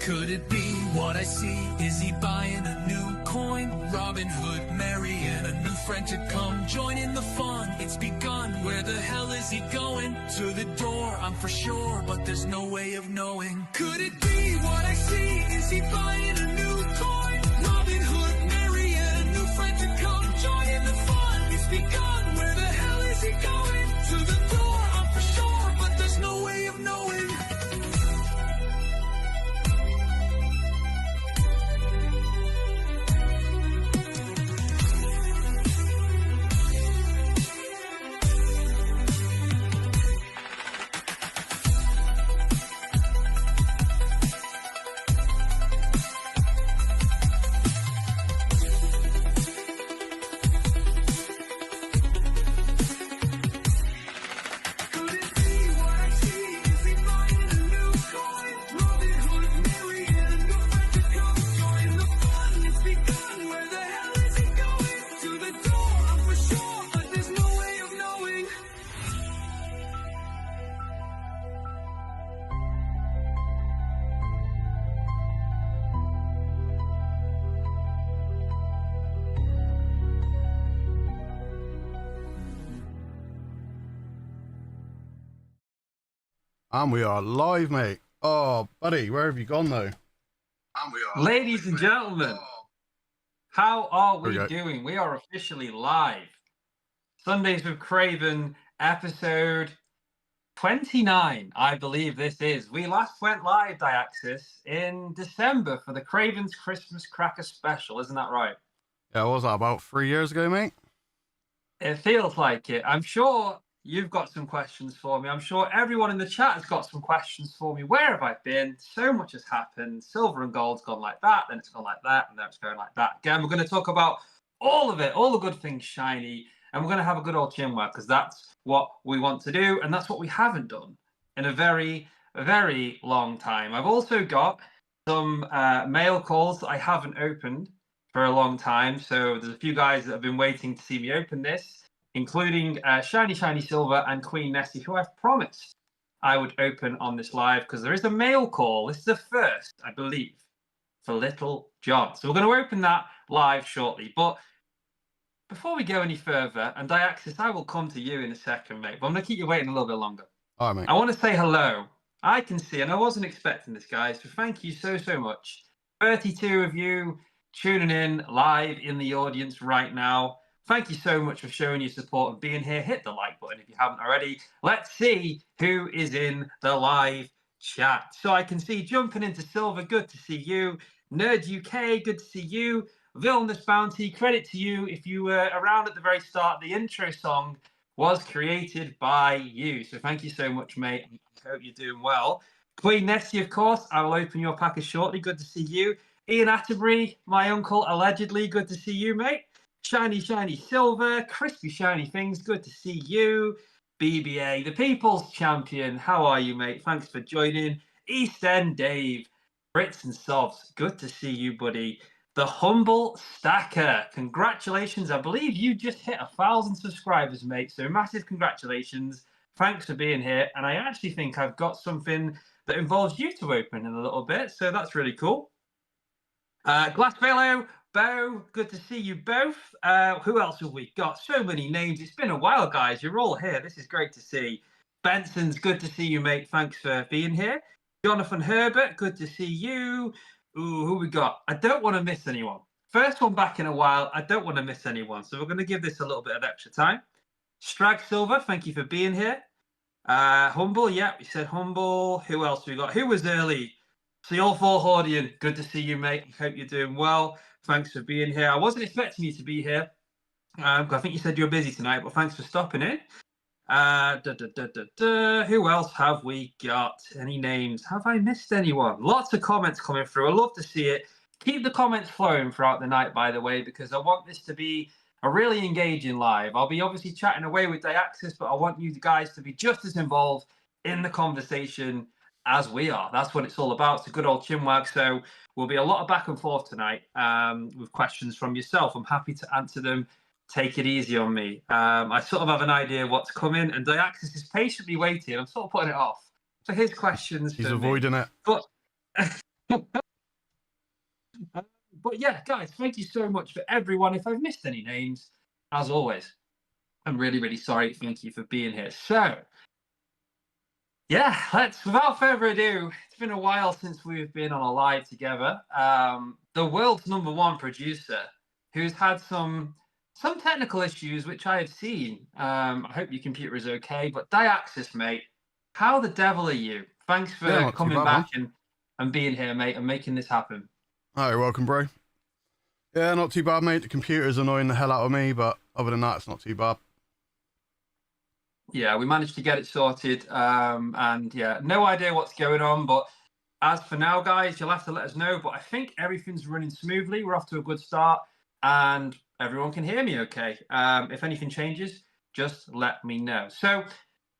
Could it be what I see? Is he buying a new coin? Robin Hood, Mary, and a new friend to come join in the fun. It's begun. Where the hell is he going? To the door, I'm for sure, but there's no way of knowing. Could it be what I see? Is he buying a new coin? Robin Hood, Mary, and a new friend to come join in the fun. It's begun. Where the hell is he going? To the door, I'm for sure, but there's no way of knowing. And we are live, mate. Oh, buddy, where have you gone, though? Ladies and gentlemen, how are we doing? We are officially live. Sundays with Craven, episode 29, I believe this is. We last went live, Diaxis, in December for the Craven's Christmas Cracker Special. Isn't that right? Yeah, what was that, about 3 years ago, mate? It feels like it. I'm sure you've got some questions for me. I'm sure everyone in the chat has got some questions for me. Where have I been? So much has happened. Silver and gold's gone like that, then it's gone like that, and then it's going like that. Again, we're going to talk about all of it, all the good things shiny, and we're going to have a good old chin wag, because that's what we want to do, and that's what we haven't done in a very, very long time. I've also got some mail calls that I haven't opened for a long time, so there's a few guys that have been waiting to see me open this, including Shiny Silver and Queen Nessie, who I've promised I would open on this live, because there is a mail call. This is the first, I believe, for Little John. So we're going to open that live shortly. But before we go any further, and Diaxis, I will come to you in a second, mate, but I'm going to keep you waiting a little bit longer. All right, mate. I want to say hello. I can see, and I wasn't expecting this, guys, so thank you so, so much. 32 of you tuning in live in the audience right now. Thank you so much for showing your support and being here. Hit the like button if you haven't already. Let's see who is in the live chat. So I can see jumping into Silver, good to see you. Nerd UK, good to see you. Villainous Bounty, credit to you. If you were around at the very start, the intro song was created by you. So thank you so much, mate. I hope you're doing well. Queen Nessie, of course, I will open your package shortly. Good to see you. Ian Atterbury, my uncle, allegedly, good to see you, mate. Shiny Silver, Crispy Shiny Things, good to see you. BBA, the People's Champion, how are you, mate? Thanks for joining. East End Dave, Brits and Sovs, good to see you, buddy. The Humble Stacker, congratulations. I believe you just hit 1,000 subscribers, mate, so massive congratulations. Thanks for being here, and I actually think I've got something that involves you to open in a little bit, so that's really cool. Glass Velo, Bo, good to see you both. Who else have we got? So many names. It's been a while, guys. You're all here. This is great to see. Benson's good to see you, mate. Thanks for being here. Jonathan Herbert, good to see you. Ooh, who we got? I don't want to miss anyone. First one back in a while. I don't want to miss anyone. So we're going to give this a little bit of extra time. Strag Silver, thank you for being here. Humble, yeah, we said Humble. Who else we got? Who was early? So all four Hordian, good to see you, mate. I hope you're doing well. Thanks for being here. I wasn't expecting you to be here. I think you said you were busy tonight, but thanks for stopping in. Who else have we got? Any names? Have I missed anyone? Lots of comments coming through. I love to see it. Keep the comments flowing throughout the night, by the way, because I want this to be a really engaging live. I'll be obviously chatting away with Diaxis, but I want you guys to be just as involved in the conversation as we are. That's what it's all about. It's a good old chinwag. So will be a lot of back and forth tonight with questions from yourself. I'm happy to answer them. Take it easy on me. I sort of have an idea what's coming, and Diaxis is patiently waiting. I'm sort of putting it off for his questions. He's avoiding it. But But yeah, guys, thank you so much for everyone. If I've missed any names, as always, I'm really, really sorry. Thank you for being here. So, yeah, without further ado, it's been a while since we've been on a live together. The world's #1 producer, who's had some technical issues, which I have seen. I hope your computer is okay. But Diaxis, mate, how the devil are you? Thanks for Yeah, not too coming bad, back and being here, mate, and making this happen. Hi, welcome, bro. Yeah, not too bad, mate. The computer's annoying the hell out of me, but other than that, it's not too bad. Yeah, we managed to get it sorted. And yeah, no idea what's going on. But as for now, guys, you'll have to let us know. But I think everything's running smoothly. We're off to a good start and everyone can hear me okay. If anything changes, just let me know. So,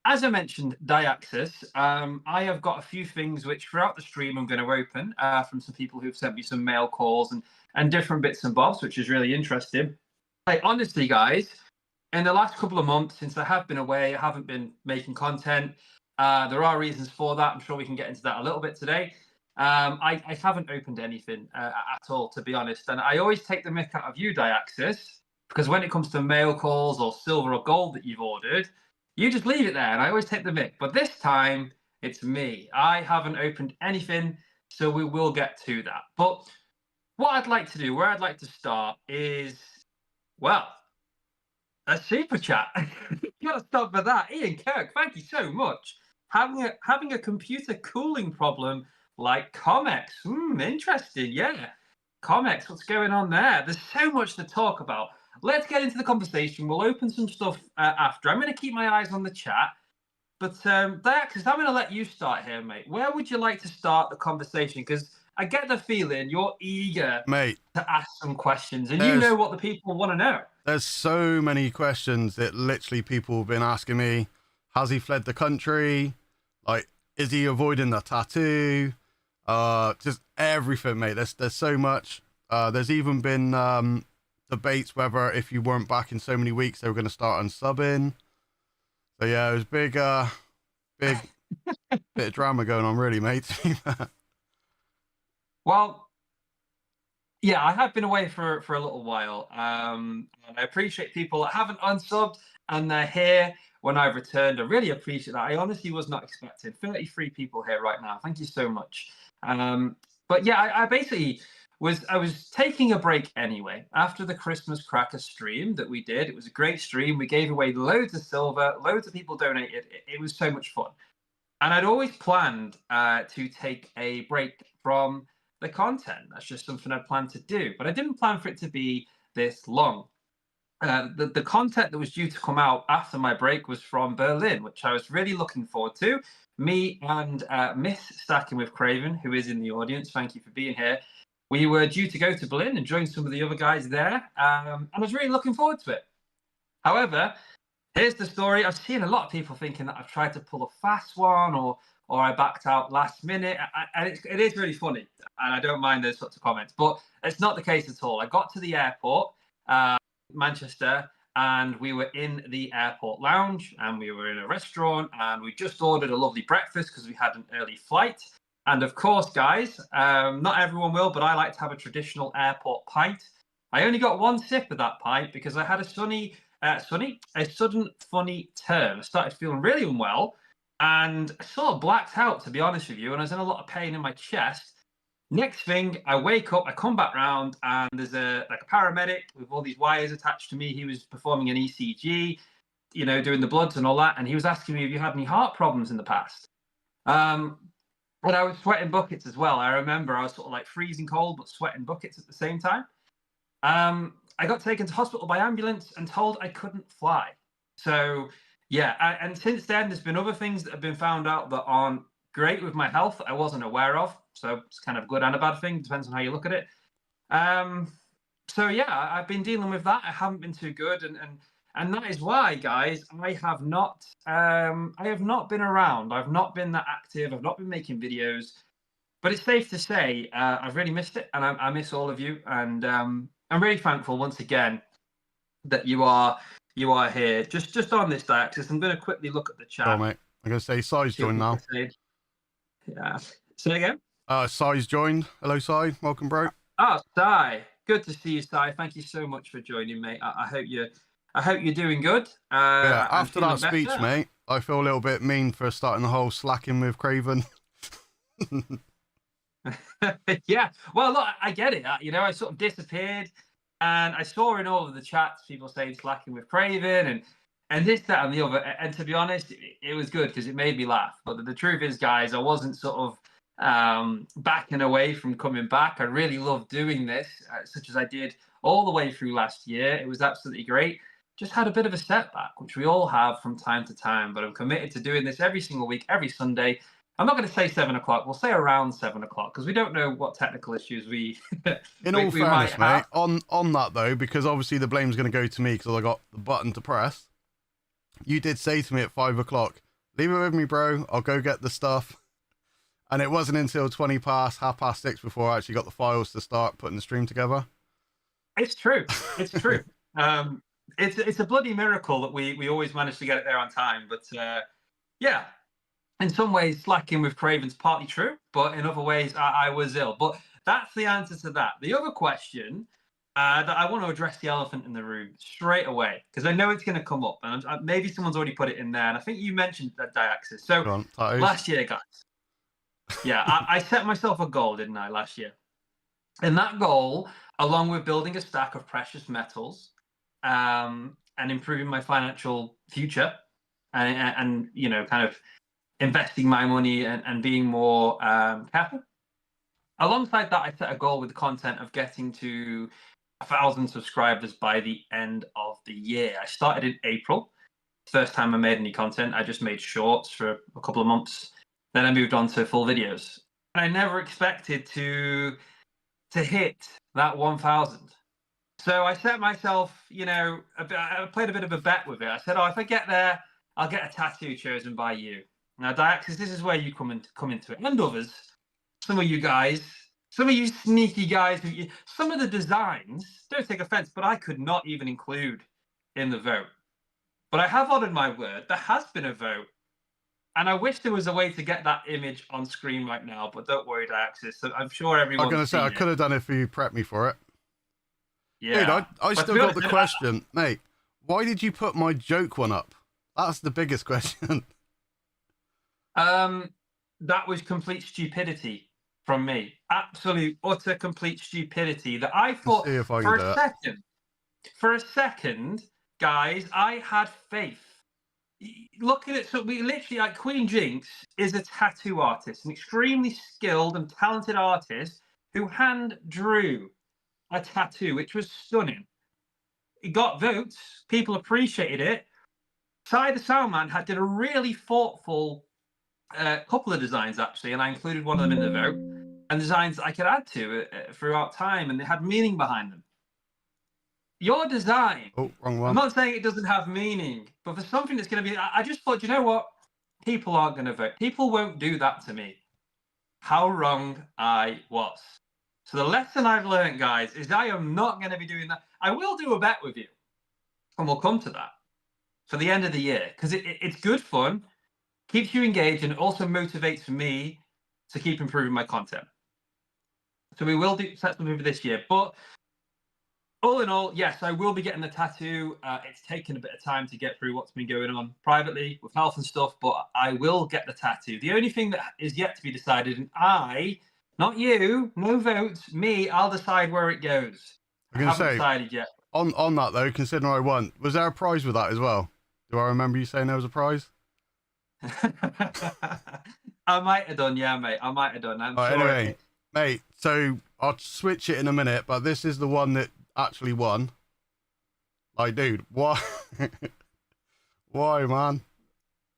as I mentioned, Diaxis, I have got a few things which throughout the stream I'm going to open from some people who've sent me some mail calls and different bits and bobs, which is really interesting. Like, honestly, guys, in the last couple of months, since I have been away, I haven't been making content. There are reasons for that. I'm sure we can get into that a little bit today. I haven't opened anything at all, to be honest. And I always take the mick out of you, Diaxis, because when it comes to mail calls or silver or gold that you've ordered, you just leave it there. And I always take the mick. But this time, it's me. I haven't opened anything, so we will get to that. But what I'd like to do, where I'd like to start is, well, a super chat. Gotta start with that. Ian Kirk, thank you so much. Having a computer cooling problem like Comex. Interesting. Yeah. Comex, what's going on there? There's so much to talk about. Let's get into the conversation. We'll open some stuff after. I'm going to keep my eyes on the chat. But Diaxis, I'm going to let you start here, mate. Where would you like to start the conversation? Because I get the feeling you're eager, mate, to ask some questions, and you know what the people want to know. There's so many questions that literally people have been asking me. Has he fled the country? Like, is he avoiding the tattoo? Just everything, mate. There's so much. There's even been debates whether if you weren't back in so many weeks, they were going to start unsubbing. So yeah, it was big bit of drama going on, really, mate. Well, yeah, I have been away for a little while. And I appreciate people that haven't unsubbed and they're here when I've returned. I really appreciate that. I honestly was not expecting 33 people here right now. Thank you so much. But yeah, I basically I was taking a break anyway after the Christmas Cracker stream that we did. It was a great stream. We gave away loads of silver, loads of people donated. It was so much fun. And I'd always planned to take a break from the content. That's just something I planned to do, but I didn't plan for it to be this long. The content that was due to come out after my break was from Berlin, which I was really looking forward to. Me and Miss Stacking with Craven, who is in the audience, thank you for being here. We were due to go to Berlin and join some of the other guys there, and I was really looking forward to it. However, here's the story. I've seen a lot of people thinking that I've tried to pull a fast one or I backed out last minute. And it is really funny. And I don't mind those sorts of comments. But it's not the case at all. I got to the airport, Manchester, and we were in the airport lounge and we were in a restaurant and we just ordered a lovely breakfast because we had an early flight. And of course, guys, not everyone will, but I like to have a traditional airport pint. I only got one sip of that pint because I had a sudden funny turn. I started feeling really unwell and I sort of blacked out, to be honest with you, and I was in a lot of pain in my chest. Next thing, I wake up, I come back round, and there's a paramedic with all these wires attached to me. He was performing an ECG, doing the bloods and all that, and he was asking me, have you had any heart problems in the past? And I was sweating buckets as well. I remember I was sort of like freezing cold, but sweating buckets at the same time. I got taken to hospital by ambulance and told I couldn't fly. So yeah, and since then there's been other things that have been found out that aren't great with my health that I wasn't aware of. So it's kind of a good and a bad thing, depends on how you look at it. So yeah, I've been dealing with that. I haven't been too good, and that is why, guys, I have not been around. I've not been that active. I've not been making videos. But it's safe to say I've really missed it, and I miss all of you. And I'm really thankful once again that you are here. Just on this Diaxis, I'm going to quickly look at the chat. Oh, mate. I'm going to say Si's joined now. Yeah. Say again? Sai's joined. Hello, Sai. Welcome, bro. Oh, Sai. Good to see you, Sai. Thank you so much for joining, mate. I hope you're doing good. Yeah, And after that feeling speech, better. mate, I feel a little bit mean for starting the whole slacking with Craven. Yeah. Well, look, I get it. I sort of disappeared, and I saw in all of the chats people saying slacking with Craven and this, that, and the other. And to be honest, it was good because it made me laugh. But the truth is, guys, I wasn't sort of backing away from coming back. I really loved doing this, such as I did all the way through last year. It was absolutely great. Just had a bit of a setback, which we all have from time to time. But I'm committed to doing this every single week, every Sunday. I'm not going to say 7 o'clock. We'll say around 7 o'clock because we don't know what technical issues we. In we all might fairness, have. mate, on that though, because obviously the blame's going to go to me because I got the button to press. You did say to me at 5 o'clock, "Leave it with me, bro. I'll go get the stuff." And it wasn't until 20 past, 6:30 before I actually got the files to start putting the stream together. It's true. It's true. It's a bloody miracle that we always manage to get it there on time. But yeah, in some ways, slacking with Craven's partly true, but in other ways, I was ill. But that's the answer to that. The other question that I want to address the elephant in the room straight away because I know it's going to come up, and maybe someone's already put it in there. And I think you mentioned that Diaxis. So Go on, tattoos. last year, guys. Yeah, I set myself a goal, didn't I, last year? And that goal, along with building a stack of precious metals, and improving my financial future, and kind of investing my money and being more careful. Alongside that, I set a goal with the content of getting to 1,000 subscribers by the end of the year. I started in April. First time I made any content, I just made shorts for a couple of months. Then I moved on to full videos. And I never expected to hit that 1,000. So I set myself, I played a bit of a bet with it. I said, "Oh, if I get there, I'll get a tattoo chosen by you." Now, Diaxis, this is where you come into it, and others. Some of you guys, some of you sneaky guys, some of the designs, don't take offense, but I could not even include in the vote. But I have honored my word. There has been a vote. And I wish there was a way to get that image on screen right now, but don't worry, Diaxis. So I'm sure everyone's I'm going to say, I could have done it if you prepped me for it. Yeah. Dude, I still got the question. Mate, why did you put my joke one up? That's the biggest question. That was complete stupidity from me. Absolute, utter, complete stupidity that I thought See if I for can do a it. second. For a second, guys, I had faith. Looking at, so we literally, like, Queen Jinx is a tattoo artist, an extremely skilled and talented artist who hand drew a tattoo, which was stunning. It got votes. People appreciated it. Sai the Soundman did a really thoughtful couple of designs, actually, and I included one of them in the vote, and designs I could add to throughout time, and they had meaning behind them. Your design, Oh, wrong one. I'm not saying it doesn't have meaning, but for something that's going to be, I just thought, you know what? People aren't going to vote. People won't do that to me. How wrong I was. So the lesson I've learned, guys, is I am not going to be doing that. I will do a bet with you, and we'll come to that for the end of the year, because it's good fun, keeps you engaged, and it also motivates me to keep improving my content. So we will do set something for this year, but all in all, yes, I will be getting the tattoo. It's taken a bit of time to get through what's been going on privately with health and stuff, but I will get the tattoo. The only thing that is yet to be decided, and not you, no votes, me, I'll decide where it goes. I haven't decided yet. On that though, considering I won, was there a prize with that as well? Do I remember you saying there was a prize? I might have done, yeah, mate. I might have done. I'm sure. Anyway, mate, so I'll switch it in a minute, but this is the one that actually won. Like, dude, why? Why, man?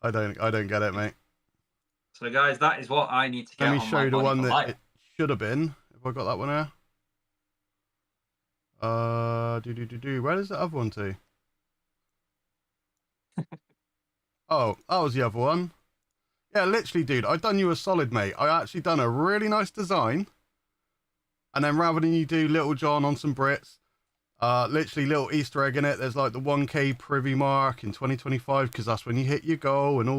I don't get it, mate. So, guys, that is what I need to get. Let me show you the one that it should have been. Have I got that one here? Where does the other one to? Oh, that was the other one. Yeah, literally, dude, I've done you a solid, mate. I actually done a really nice design. And then rather than you do Little John on some Brits, literally little Easter egg in it. There's like the 1K privy mark in 2025 because that's when you hit your goal and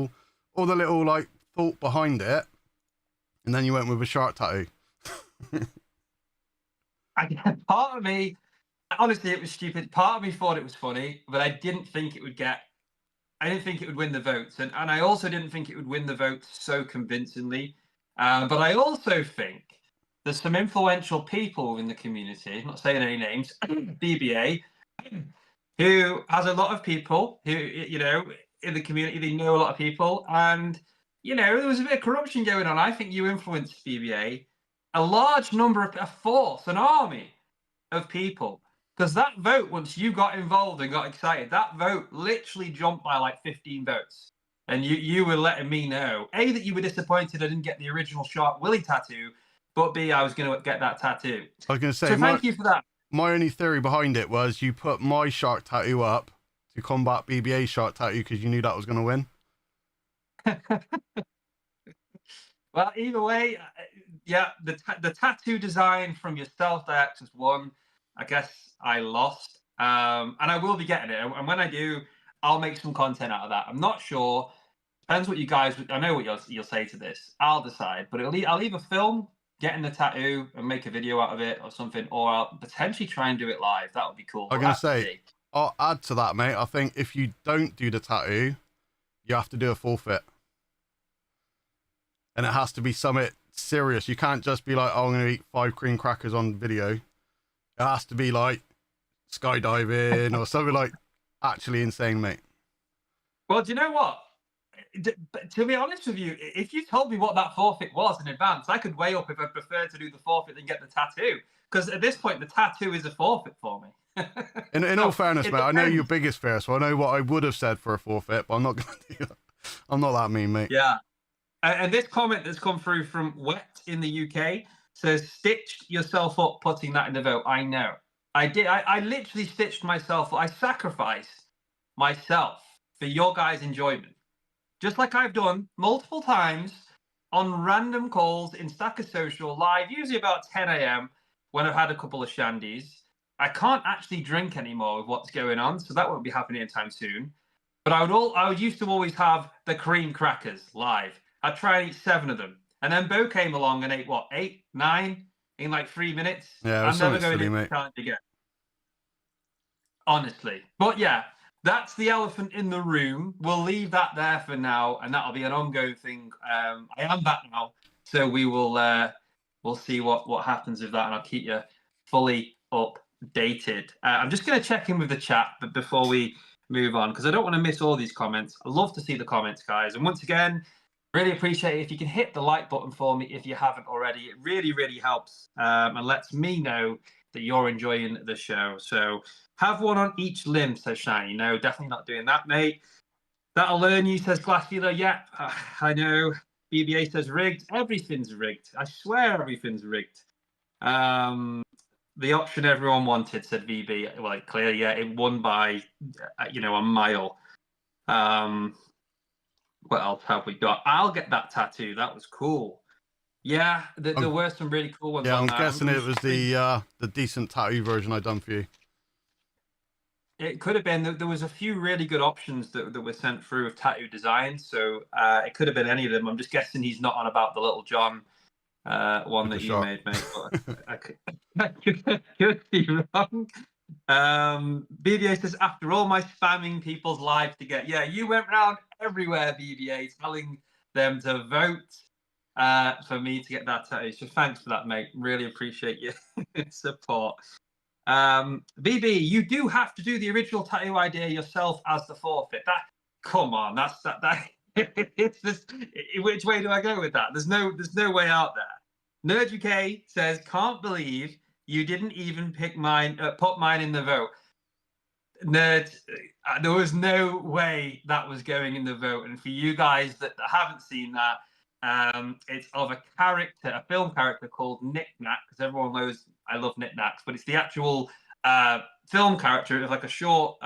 all the little like thought behind it. And then you went with a shark tattoo. Part of me, honestly, it was stupid. Part of me thought it was funny, but I didn't think it would win the votes. And I also didn't think it would win the votes so convincingly. But I also think there's some influential people in the community, not saying any names, BBA, who has a lot of people who, in the community, they know a lot of people. And, there was a bit of corruption going on. I think you influenced BBA. A large number of, a force, an army of people. Because that vote, once you got involved and got excited, that vote literally jumped by like 15 votes. And you were letting me know, A, that you were disappointed I didn't get the original Shark Willy tattoo, but B, I was going to get that tattoo. I was going to say, so thank you for that. My only theory behind it was you put my shark tattoo up to combat BBA's shark tattoo because you knew that was going to win. Well, either way, yeah, the tattoo design from yourself, Dax, has won. I guess I lost. And I will be getting it. And when I do, I'll make some content out of that. I'm not sure. Depends what you guys. I know what you'll say to this. I'll decide. But I'll either film getting the tattoo and make a video out of it or something, or I'll potentially try and do it live. That would be cool. I'm going to say, I'll add to that, mate. I think if you don't do the tattoo, you have to do a forfeit. And it has to be something serious. You can't just be like, oh, I'm going to eat 5 cream crackers on video. It has to be like skydiving or something like actually insane, mate. Well, do you know what? To be honest with you, if you told me what that forfeit was in advance, I could weigh up if I prefer to do the forfeit than get the tattoo. Because at this point, the tattoo is a forfeit for me. In all fairness, mate, I know you're biggest fair, so I know what I would have said for a forfeit, but I'm not going to do that. I'm not that mean, mate. Yeah. And this comment that's come through from Wet in the UK says, stitched yourself up putting that in the vote. I know. I did. I literally stitched myself. I sacrificed myself for your guys' enjoyment. Just like I've done multiple times on random calls in Stacker Social live, usually about 10 a.m. when I've had a couple of shandies. I can't actually drink anymore with what's going on, so that won't be happening anytime soon. But I would used to always have the cream crackers live. I'd try and eat 7 of them. And then Bo came along and ate, 8, 9 in like 3 minutes? Yeah, I'm never going silly, to mate. challenge again. Honestly. But yeah, that's the elephant in the room. We'll leave that there for now, and that'll be an ongoing thing. I am back now, so we will we'll see what happens with that, and I'll keep you fully updated. I'm just going to check in with the chat before we move on, because I don't want to miss all these comments. I love to see the comments, guys. And once again, really appreciate it if you can hit the like button for me if you haven't already. It really, really helps and lets me know that you're enjoying the show. So have one on each limb, says Shiny. No, definitely not doing that, mate. That'll learn you, says Glassfielder. Yep, I know. BBA says rigged. Everything's rigged. I swear everything's rigged. The option everyone wanted, said VB. Well, clear, yeah, it won by, a mile. What else have we got? I'll get that tattoo. That was cool. Yeah, there were some really cool ones. Yeah, on I'm that. guessing it was the decent tattoo version I done for you. It could have been. There was a few really good options that were sent through of tattoo designs, so it could have been any of them. I'm just guessing he's not on about the Little John one that you made, mate. But I could be wrong. BBA says, after all my spamming people's lives to get, yeah, you went round everywhere, BBA, telling them to vote for me to get that tattoo. So thanks for that, mate. Really appreciate your support. BB, you do have to do the original tattoo idea yourself as the forfeit. Come on, that. It's just, which way do I go with that? There's no way out there. Nerd UK says, can't believe you didn't even pick mine, put mine in the vote. Nerd, there was no way that was going in the vote. And for you guys that haven't seen that, it's of a film character called Knick Knack, because everyone knows I love Knick Knacks, but it's the actual film character. It was like a short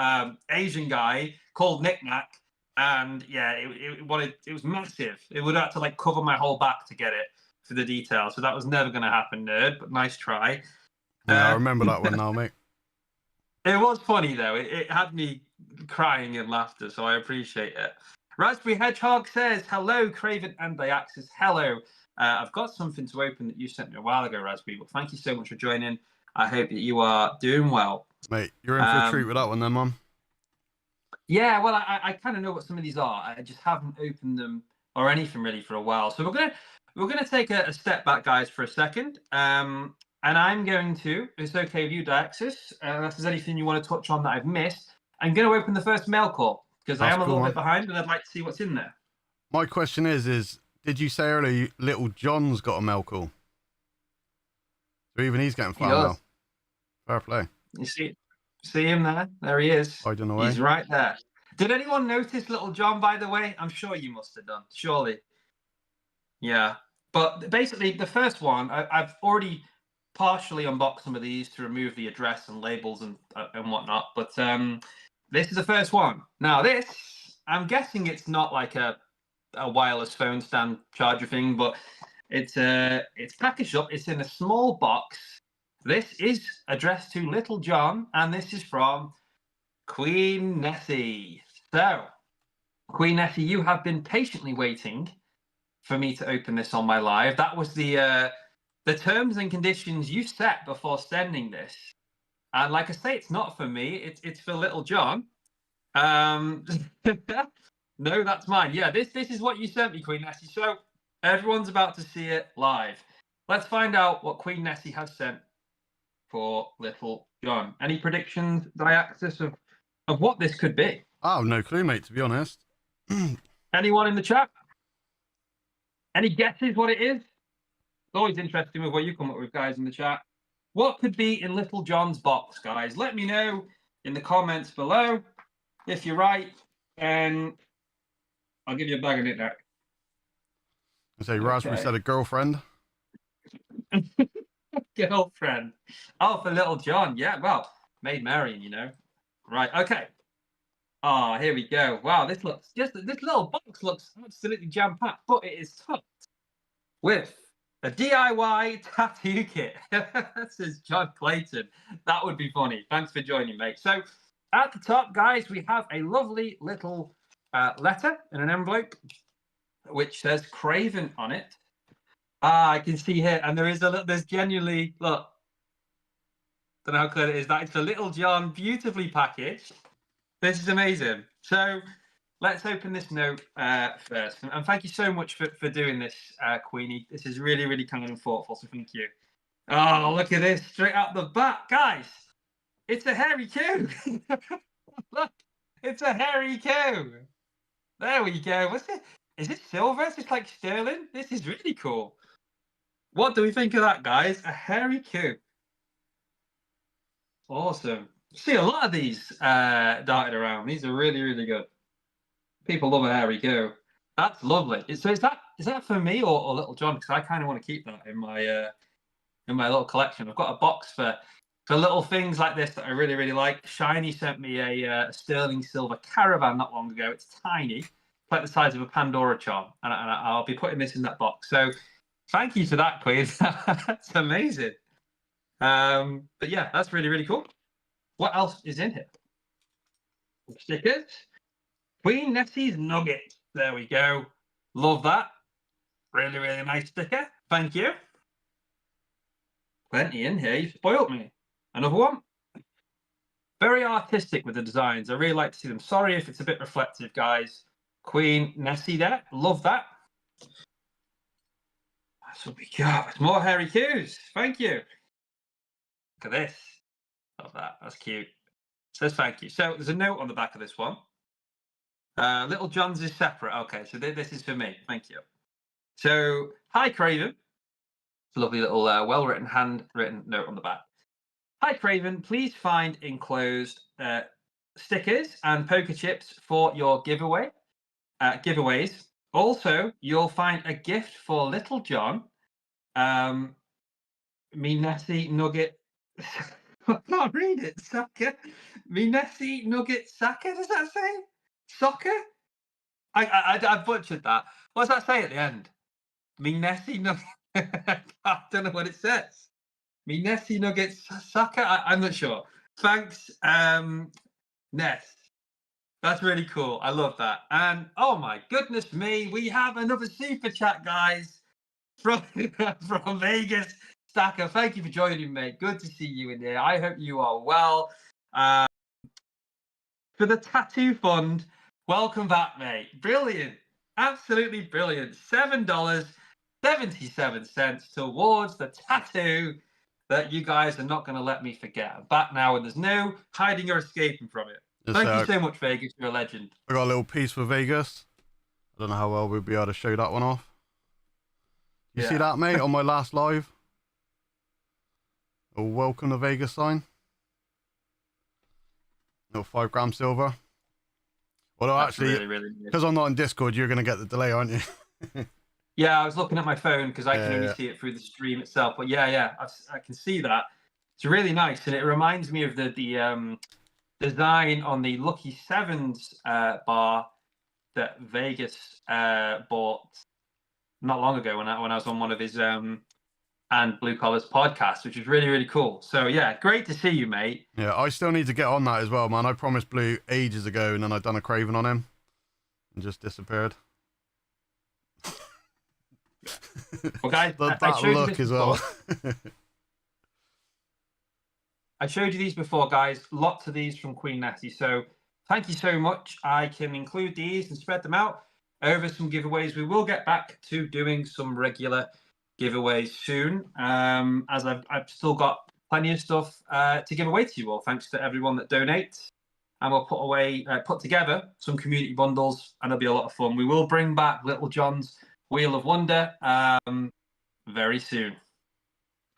Asian guy called Knick Knack. And yeah, it was massive. It would have to like cover my whole back to get it for the detail. So that was never going to happen, Nerd, but nice try. Yeah, I remember that one now, mate. It was funny, though. It had me crying in laughter, so I appreciate it. Raspberry Hedgehog says, hello, Craven and Diaxis. Hello. I've got something to open that you sent me a while ago, Raspberry, but thank you so much for joining. I hope that you are doing well. Mate, you're in for a treat with that one then, Mum. Yeah, well, I kind of know what some of these are. I just haven't opened them or anything really for a while. So we're gonna take a step back, guys, for a second. And I'm going to, if it's okay with you, Diaxis, if there's anything you want to touch on that I've missed, I'm going to open the first mail call because I am a little bit behind and I'd like to see what's in there. My question is did you say earlier Little John's got a mail call? So even he's getting fan mail. Fair play. You see him there? There he is. I don't know. He's right there. Did anyone notice Little John, by the way? I'm sure you must have done. Surely. Yeah. But basically, the first one, I've already partially unboxed some of these to remove the address and labels and whatnot. But this is the first one. Now, this, I'm guessing it's not like a wireless phone stand charger thing, but it's packaged up. It's in a small box. This is addressed to Little John, and this is from Queen Nessie. So, Queen Nessie, you have been patiently waiting for me to open this on my live. That was the terms and conditions you set before sending this. And like I say, it's not for me. It's for Little John. No, that's mine. Yeah, this is what you sent me, Queen Nessie. So everyone's about to see it live. Let's find out what Queen Nessie has sent for Little John. Any predictions, Diaxis, of what this could be? I have no clue, mate, to be honest. Anyone in the chat? Any guesses what it is? It's always interesting with what you come up with, guys, in the chat. What could be in Little John's box, guys? Let me know in the comments below if you're right, and I'll give you a bag of knick-knack. I say Raspberry said a girlfriend. Girlfriend. Oh, for Little John. Yeah, well, Maid Marian, you know. Right, okay. Ah, here we go. Wow, this little box looks absolutely jam-packed, but it is topped with a DIY tattoo kit. This is John Clayton. That would be funny. Thanks for joining, mate. So at the top, guys, we have a lovely little letter in an envelope, which says Craven on it. Ah, I can see here, and there's genuinely, look, don't know how clear it is. That it's a Little John, beautifully packaged. This is amazing. So let's open this note first. And thank you so much for doing this, Queenie. This is really, really kind and thoughtful, so thank you. Oh, look at this, straight out the back. Guys, it's a hairy Q. Look, it's a hairy Q. There we go. What's it? Is it silver? Is it like sterling? This is really cool. What do we think of that, guys? A hairy Q. Awesome. See a lot of these darted around. These are really, really good. People love a hairy Q. That's lovely. So is that for me or Little John? Because I kind of want to keep that in my little collection. I've got a box for little things like this that I really, really like. Shiny sent me a sterling silver caravan not long ago. It's tiny, it's like the size of a Pandora charm, and I'll be putting this in that box. So thank you for that, Queen. That's amazing. But yeah, that's really, really cool. What else is in here? Stickers. Queen Nessie's Nugget. There we go. Love that. Really, really nice sticker. Thank you. Plenty in here. You spoiled me. Another one. Very artistic with the designs. I really like to see them. Sorry if it's a bit reflective, guys. Queen Nessie there. Love that. That's what we got. More hairy Qs. Thank you. Look at this. Love that. That's cute. Says thank you. So there's a note on the back of this one. Little John's is separate. Okay, so this is for me. Thank you. So, hi, Craven. It's a lovely little well-written, handwritten note on the back. Hi, Craven. Please find enclosed stickers and poker chips for your giveaways. Also, you'll find a gift for Little John. Me Nessie Nugget. I can't read it. Soccer. Me Nessie Nugget Soccer. Does that say soccer? I butchered that. What does that say at the end? Me Nessie Nugget. I don't know what it says. Me Nessie Nugget Soccer. I'm not sure. Thanks, Ness. That's really cool. I love that. And oh my goodness me, we have another super chat, guys. from Vegas. Stacker, thank you for joining, mate. Good to see you in here. I hope you are well. For the Tattoo Fund, welcome back, mate. Brilliant. Absolutely brilliant. $7.77 towards the tattoo that you guys are not going to let me forget. I'm back now, and there's no hiding or escaping from it. Yes, Thank you so much, Vegas. You're a legend. I got a little piece for Vegas. I don't know how well we'll be able to show that one off. You see that, mate, on my last live? A welcome to Vegas sign. Little 5 gram silver. Although That's actually, really because I'm not in Discord, you're going to get the delay, aren't you? Yeah, I was looking at my phone because I can only see it through the stream itself. But yeah, I can see that. It's really nice, and it reminds me of the design on the Lucky Sevens bar that Vegas bought not long ago when I was on one of his and Blue Collars podcasts, which is really cool. So yeah, great to see you, mate. Yeah, I still need to get on that as well, man. I promised Blue ages ago, and then I'd done a craving on him and just disappeared. Well, guys, that look as well. I showed you these before, guys. Lots of these from Queen Nessie. So thank you so much. I can include these and spread them out over some giveaways. We will get back to doing some regular giveaways soon, as I've still got plenty of stuff to give away to you all. Thanks to everyone that donates, and we'll put together some community bundles, and it'll be a lot of fun. We will bring back Little John's Wheel of Wonder very soon.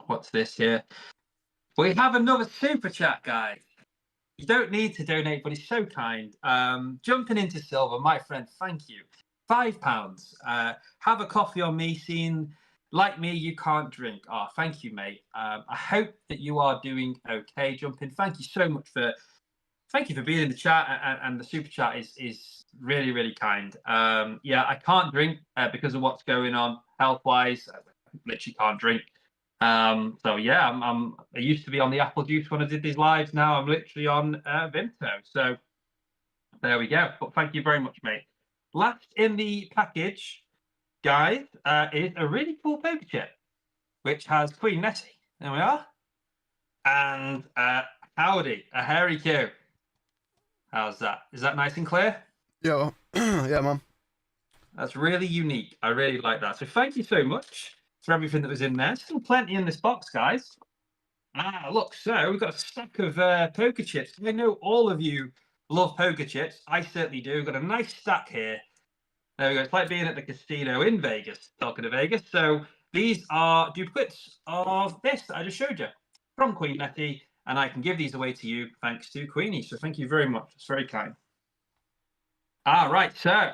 What's this here? We have another super chat, guys. You don't need to donate, but he's so kind. Jumping into silver, my friend, thank you. £5. Have a coffee on me, seeing like me, you can't drink. Oh, thank you, mate. I hope that you are doing okay, Jumping. Thank you so much for being in the chat, and the super chat is really kind. Yeah, I can't drink because of what's going on health-wise. I literally can't drink. So yeah, I used to be on the apple juice when I did these lives. Now I'm literally on Vimto. So there we go. But thank you very much, mate. Last in the package, guys, is a really cool poker chip, which has Queen Nessie. There we are. And howdy, a Hairy Q. How's that? Is that nice and clear? Yeah, yeah, man. That's really unique. I really like that. So thank you so much for everything that was in there. Still plenty in this box, guys. Look, so we've got a stack of poker chips. I know all of you love poker chips. I certainly do. We've got a nice stack here. There we go. It's like being at the casino in Vegas, talking to Vegas. So these are duplicates of this that I just showed you from Queen Nessie, and I can give these away to you thanks to Queenie. So thank you very much. It's very kind. Right, so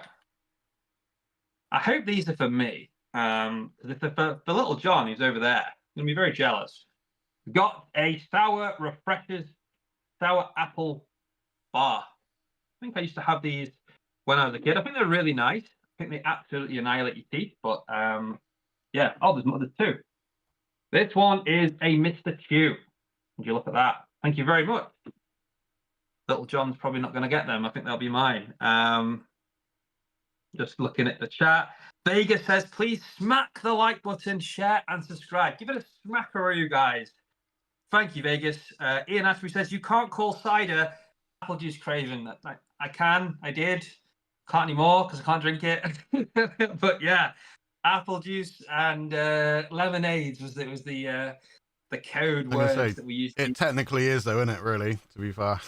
I hope these are for me. If they're for Little John, who's over there, I'm going to be very jealous. We've got a Sour Refreshers Sour Apple Bar. I think I used to have these when I was a kid. I think they're really nice. I think they absolutely annihilate your teeth. But yeah, there's two. This one is a Mr. Chew. Would you look at that? Thank you very much. Little John's probably not going to get them. I think they'll be mine. Just looking at the chat. Vegas says, please smack the like button, share, and subscribe. Give it a smacker, you guys. Thank you, Vegas. Ian Ashby says, you can't call cider apple juice craving. I can. I did. Can't anymore because I can't drink it. But yeah, apple juice and lemonades was the code words that we used. It technically is, though, isn't it? Really, to be fair.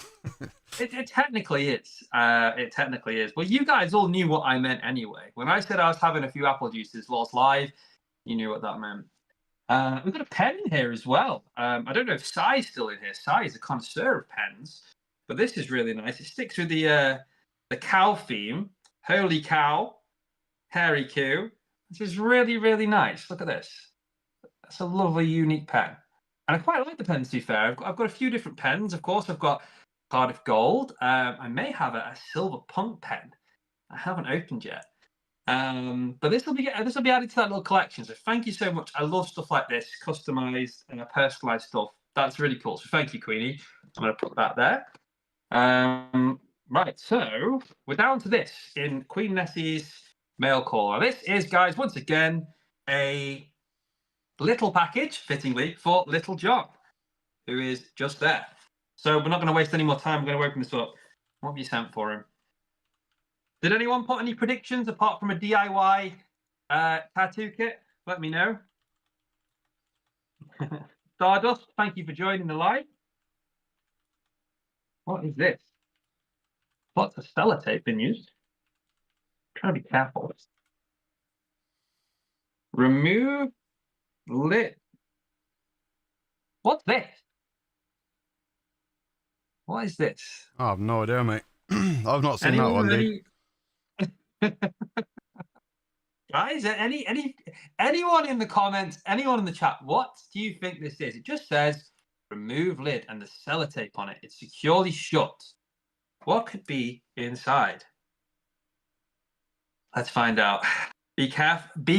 It technically is. It technically is. Well, you guys all knew what I meant anyway. When I said I was having a few apple juices whilst live, you knew what that meant. We've got a pen in here as well. I don't know if Sai's still in here. Sai is a connoisseur of pens, but this is really nice. It sticks with the cow theme. Holy cow, Hairy Q. This is really nice. Look at this. That's a lovely, unique pen. And I quite like the pens, to be fair. I've got a few different pens. Of course, I've got Cardiff Gold. I may have a silver punk pen. I haven't opened yet. But this will be added to that little collection. So thank you so much. I love stuff like this, customized and personalized stuff. That's really cool. So thank you, Queenie. I'm going to put that there. Right, so we're down to this in Queen Nessie's mail call. Now, this is, guys, once again, a little package, fittingly, for Little John, who is just there. So we're not going to waste any more time. I'm going to open this up. What have you sent for him? Did anyone put any predictions apart from a DIY tattoo kit? Let me know. Stardust, thank you for joining the live. What is this? Lots of sellotape been used. Try to be careful. Remove lid. What's this? What is this? I have no idea, mate. I've not seen that one, dude. Guys, anyone in the comments, anyone in the chat, what do you think this is? It just says remove lid and the sellotape on it. It's securely shut. What could be inside? Let's find out. Be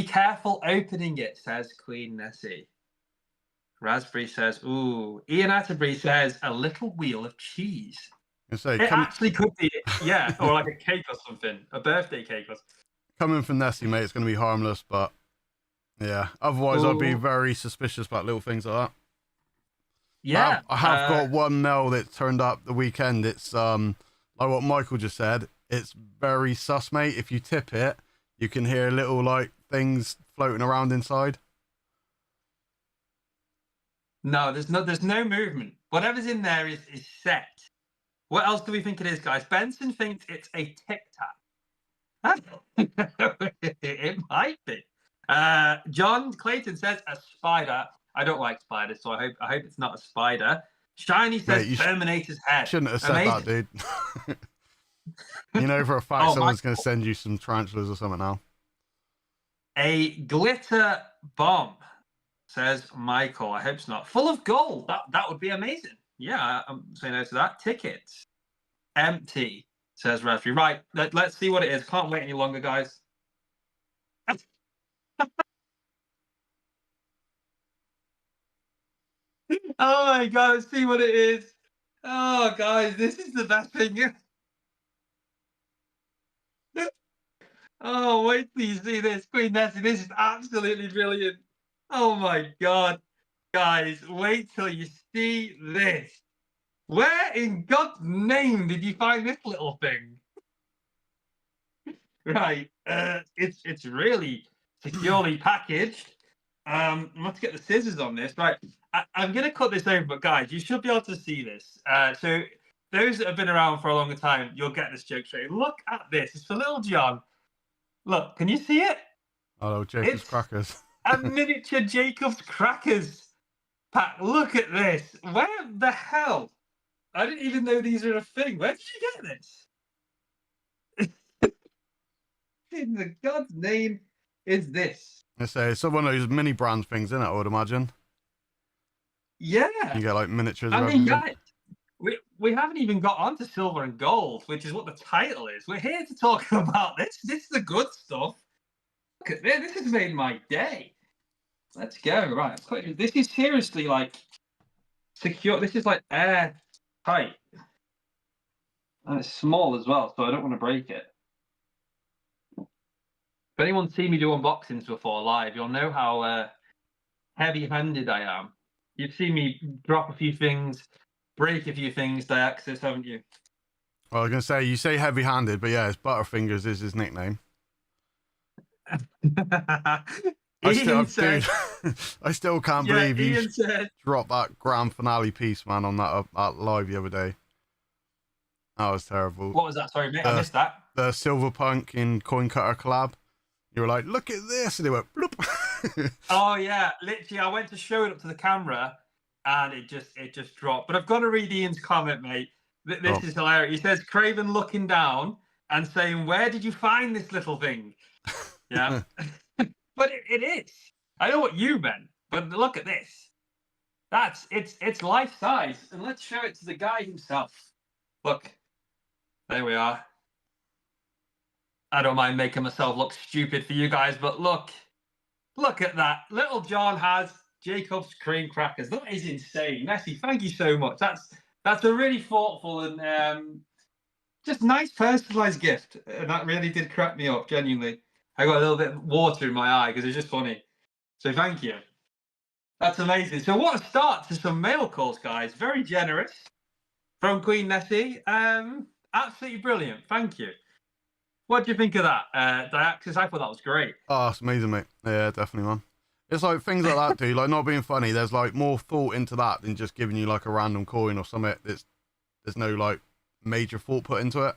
careful opening it, says Queen Nessie. Raspberry says, ooh. Ian Atterbury says a little wheel of cheese. Say, it actually could be, yeah, or like a cake or something, a birthday cake or something. Coming from Nessie, mate, it's going to be harmless, but yeah. Otherwise, I'd be very suspicious about little things like that. Yeah. I have got one mail that turned up the weekend. It's like what Michael just said. It's very sus, mate. If you tip it, you can hear little like things floating around inside. No, there's no movement. Whatever's in there is set. What else do we think it is, guys? Benson thinks it's a Tic Tac. It might be. John Clayton says a spider. I don't like spiders, so I hope it's not a spider. Shiny says mate, Terminator's head. Shouldn't have said that, dude. You know for a fact someone's going to send you some tarantulas or something now. A glitter bomb, says Michael. I hope it's not. Full of gold. That would be amazing. Yeah, I'm saying no to that. Tickets. Empty, says Raspberry. Right, let's see what it is. Can't wait any longer, guys. Oh my God, let's see what it is. Oh, guys, this is the best thing. Oh, wait till you see this. Queen Nessie, this is absolutely brilliant. Oh my God. Guys, wait till you see this. Where in God's name did you find this little thing? Right, it's really securely packaged. I have to get the scissors on this. Right, I'm going to cut this open, but guys, you should be able to see this. So those that have been around for a longer time, you'll get this joke straight. Look at this. It's for Little John. Look, can you see it? Oh, Jacob's Crackers. A miniature Jacob's Crackers pack. Look at this. Where the hell? I didn't even know these were a thing. Where did you get this? In the God's name is this? I say it's one of those mini brand things, isn't it? I would imagine. Yeah. You get like miniatures. I mean, guys, we haven't even got onto silver and gold, which is what the title is. We're here to talk about this. This is the good stuff. Look at this. This has made my day. Let's go. Right. This is seriously like secure. This is like air tight. And it's small as well, so I don't want to break it. If anyone's seen me do unboxings before live, you'll know how heavy-handed I am. You've seen me drop a few things, break a few things, Diaxis, haven't you? Well, I was going to say, you say heavy-handed, but yeah, it's Butterfingers is his nickname. I still can't believe you dropped that grand finale piece, man, on that live the other day. That was terrible. What was that? Sorry, mate, I missed that. The Silverpunk in Coin Cutter collab. You were like, look at this, and it went bloop. Oh yeah, literally, I went to show it up to the camera, and it just dropped. But I've got to read Ian's comment, mate. This is hilarious. He says, Craven looking down and saying, "Where did you find this little thing?" Yeah, but it is. I know what you meant, but look at this. It's life size, and let's show it to the guy himself. Look, there we are. I don't mind making myself look stupid for you guys, but look at that. Little John has Jacob's cream crackers. That is insane. Nessie, thank you so much. That's a really thoughtful and just nice personalized gift. And that really did crack me up, genuinely. I got a little bit of water in my eye because it's just funny. So thank you. That's amazing. So what a start to some mail calls, guys. Very generous from Queen Nessie. Absolutely brilliant. Thank you. What do you think of that, Diaxis? I thought that was great. Oh, it's amazing, mate. Yeah, definitely, man. It's like things like that, dude. Like, not being funny. There's like more thought into that than just giving you like a random coin or something. There's no like major thought put into it.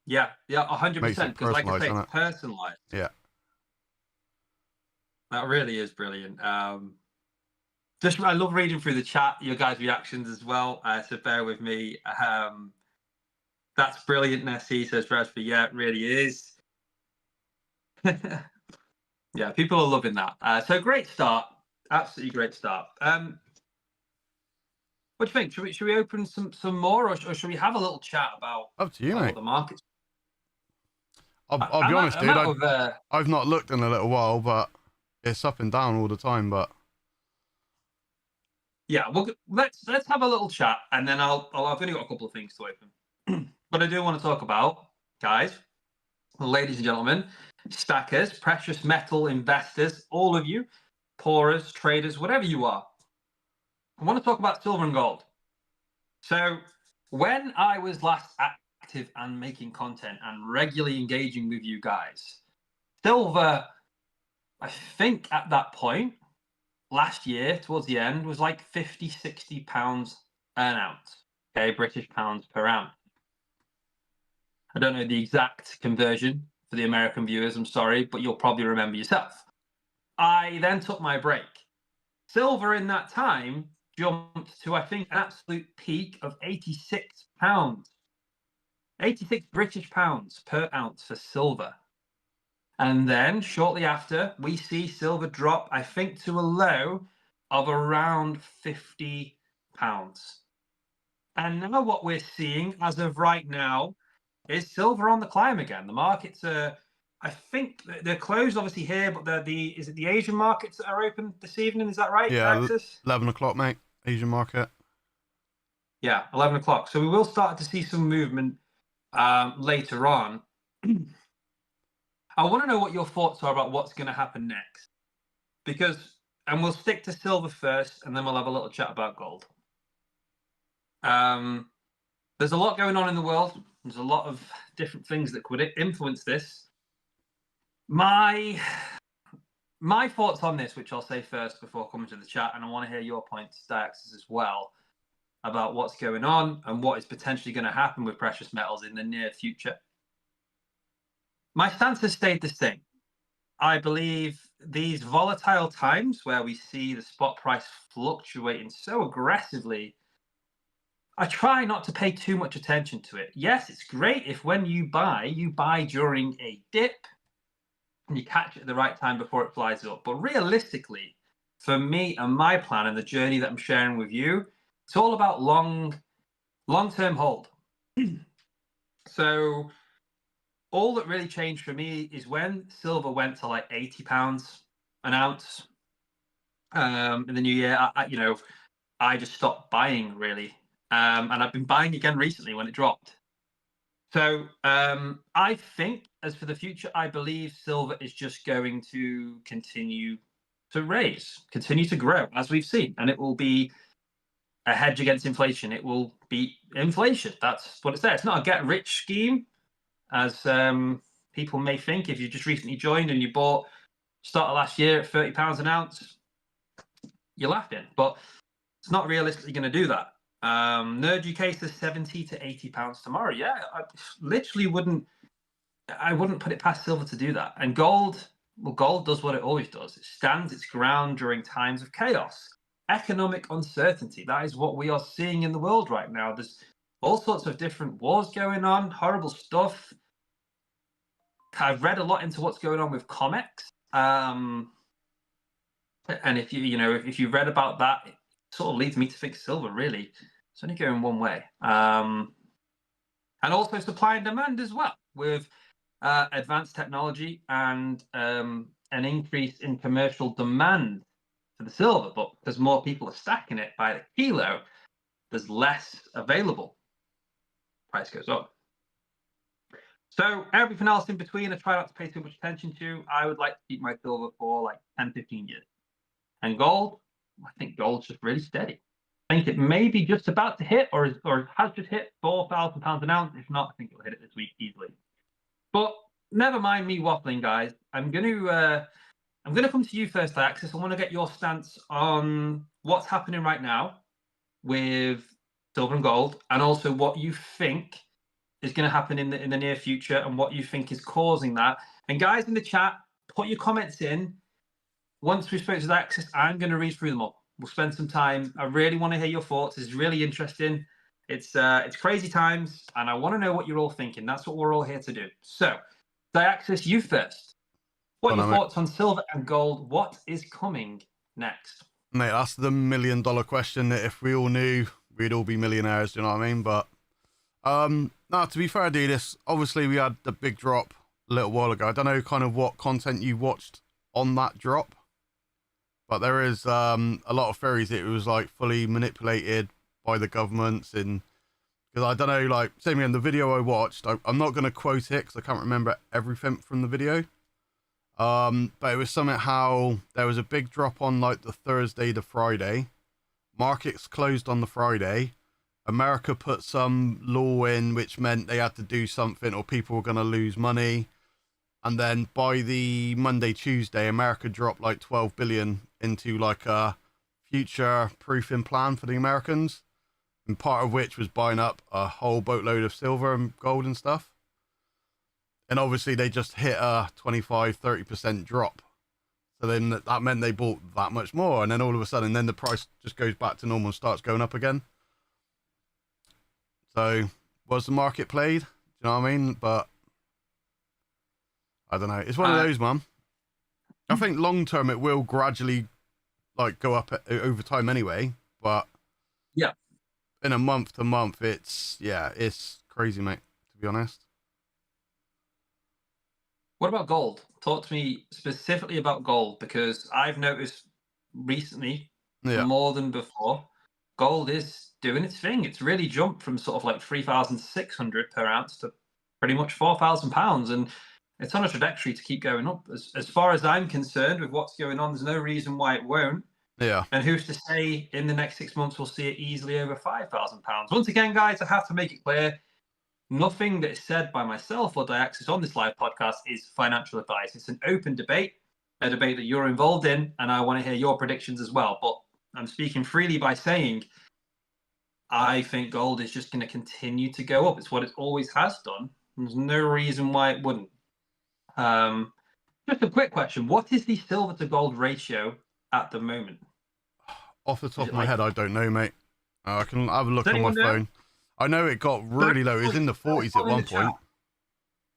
Yeah, 100%. Makes it Because, like I personalised, say, doesn't it's personalised. Yeah. That really is brilliant. Just I love reading through the chat, your guys' reactions as well. So bear with me. That's brilliant, Nessie, says Raspberry. Yeah, it really is. Yeah, people are loving that. So great start. Absolutely great start. What do you think? Should we open some more, or should we have a little chat about Up to you, mate. the markets? I'll be honest, dude. Of, I've not looked in a little while, but it's up and down all the time. But yeah, well, let's have a little chat, and then I've only got a couple of things to open, but I do want to talk about, guys, ladies and gentlemen, stackers, precious metal investors, all of you, pourers, traders, whatever you are. I want to talk about silver and gold. So when I was last active and making content and regularly engaging with you guys, silver, I think at that point, last year, towards the end, was like 50, 60 pounds an ounce. Okay, British pounds per ounce. I don't know the exact conversion for the American viewers, I'm sorry, but you'll probably remember yourself. I then took my break. Silver in that time jumped to, I think, an absolute peak of 86 pounds. 86 British pounds per ounce for silver. And then shortly after, we see silver drop, I think, to a low of around 50 pounds. And now what we're seeing as of right now is silver on the climb again. The markets are, I think they're closed obviously here, but is it the Asian markets that are open this evening? Is that right? yeah, Alexis? 11 o'clock, mate. Asian market. Yeah, 11 o'clock. So we will start to see some movement later on. I want to know what your thoughts are about what's going to happen next. And we'll stick to silver first, and then we'll have a little chat about gold. There's a lot going on in the world. There's a lot of different things that could influence this. My thoughts on this, which I'll say first before coming to the chat, and I want to hear your points, Daxis, as well, about what's going on and what is potentially going to happen with precious metals in the near future. My stance has stayed the same. I believe these volatile times where we see the spot price fluctuating so aggressively, I try not to pay too much attention to it. Yes, it's great if when you buy during a dip and you catch it at the right time before it flies up. But realistically, for me and my plan and the journey that I'm sharing with you, it's all about long-term hold. So all that really changed for me is when silver went to like 80 pounds an ounce in the new year. I just stopped buying really. And I've been buying again recently when it dropped. So I think as for the future, I believe silver is just going to continue to raise, continue to grow as we've seen. And it will be a hedge against inflation. It will beat inflation. That's what it's there. It's not a get rich scheme, as people may think. If you just recently joined and you bought start of last year at £30 an ounce, you're laughing. But it's not realistically going to do that. Nerd UK says 70 to 80 pounds tomorrow. Yeah, I literally wouldn't put it past silver to do that. And gold, well, gold does what it always does. It stands its ground during times of chaos, economic uncertainty. That is what we are seeing in the world right now. There's all sorts of different wars going on, horrible stuff. I've read a lot into what's going on with COMEX. And if you read about that, it sort of leads me to think silver really. It's only going one way. And also supply and demand as well, with advanced technology and an increase in commercial demand for the silver. But because more people are stacking it by the kilo, there's less available. Price goes up. So everything else in between, I try not to pay too much attention to. I would like to keep my silver for like 10, 15 years. And gold, I think gold's just really steady. I think it may be just about to hit, or has just hit £4,000 an ounce. If not, I think it'll hit it this week easily. But never mind me waffling, guys. I'm gonna come to you first, Axis. I want to get your stance on what's happening right now with silver and gold, and also what you think is going to happen in the near future, and what you think is causing that. And guys in the chat, put your comments in. Once we spoke to the Axis, I'm going to read through them all. We'll spend some time. I really want to hear your thoughts. It's really interesting. It's crazy times, and I want to know what you're all thinking. That's what we're all here to do. So, Diaxis, you first. What are your thoughts on silver and gold? What is coming next? Mate, that's the $1 million question that if we all knew, we'd all be millionaires, do you know what I mean? But, no, to be fair, dude, obviously we had the big drop a little while ago. I don't know kind of what content you watched on that drop, but there is a lot of theories that it was like fully manipulated by the governments, and because I don't know, like, same again, the video I watched, I'm not going to quote it because I can't remember everything from the video. But it was something how there was a big drop on like the Thursday to Friday. Markets closed on the Friday. America put some law in which meant they had to do something or people were going to lose money. And then by the Monday, Tuesday, America dropped like 12 billion into like a future proofing plan for the Americans. And part of which was buying up a whole boatload of silver and gold and stuff. And obviously they just hit a 25-30% drop. So then that meant they bought that much more. And then all of a sudden, then the price just goes back to normal and starts going up again. So was the market played? Do you know what I mean? But I don't know. It's one of those, man. I think long term it will gradually like go up over time anyway. But yeah, in a month to month, it's crazy, mate, to be honest. What about gold? Talk to me specifically about gold, because I've noticed recently, more than before, gold is doing its thing. It's really jumped from sort of like 3,600 per ounce to pretty much £4,000, and it's on a trajectory to keep going up. As far as I'm concerned, with what's going on, there's no reason why it won't. Yeah. And who's to say in the next 6 months we'll see it easily over £5,000? Once again, guys, I have to make it clear, nothing that is said by myself or Diaxis on this live podcast is financial advice. It's an open debate, a debate that you're involved in, and I want to hear your predictions as well. But I'm speaking freely by saying I think gold is just going to continue to go up. It's what it always has done. There's no reason why it wouldn't. Just a quick question. What is the silver to gold ratio at the moment? Off the top of my head, I don't know, mate. I can have a look on my phone. I know it got really low. It was in the 40s at one point.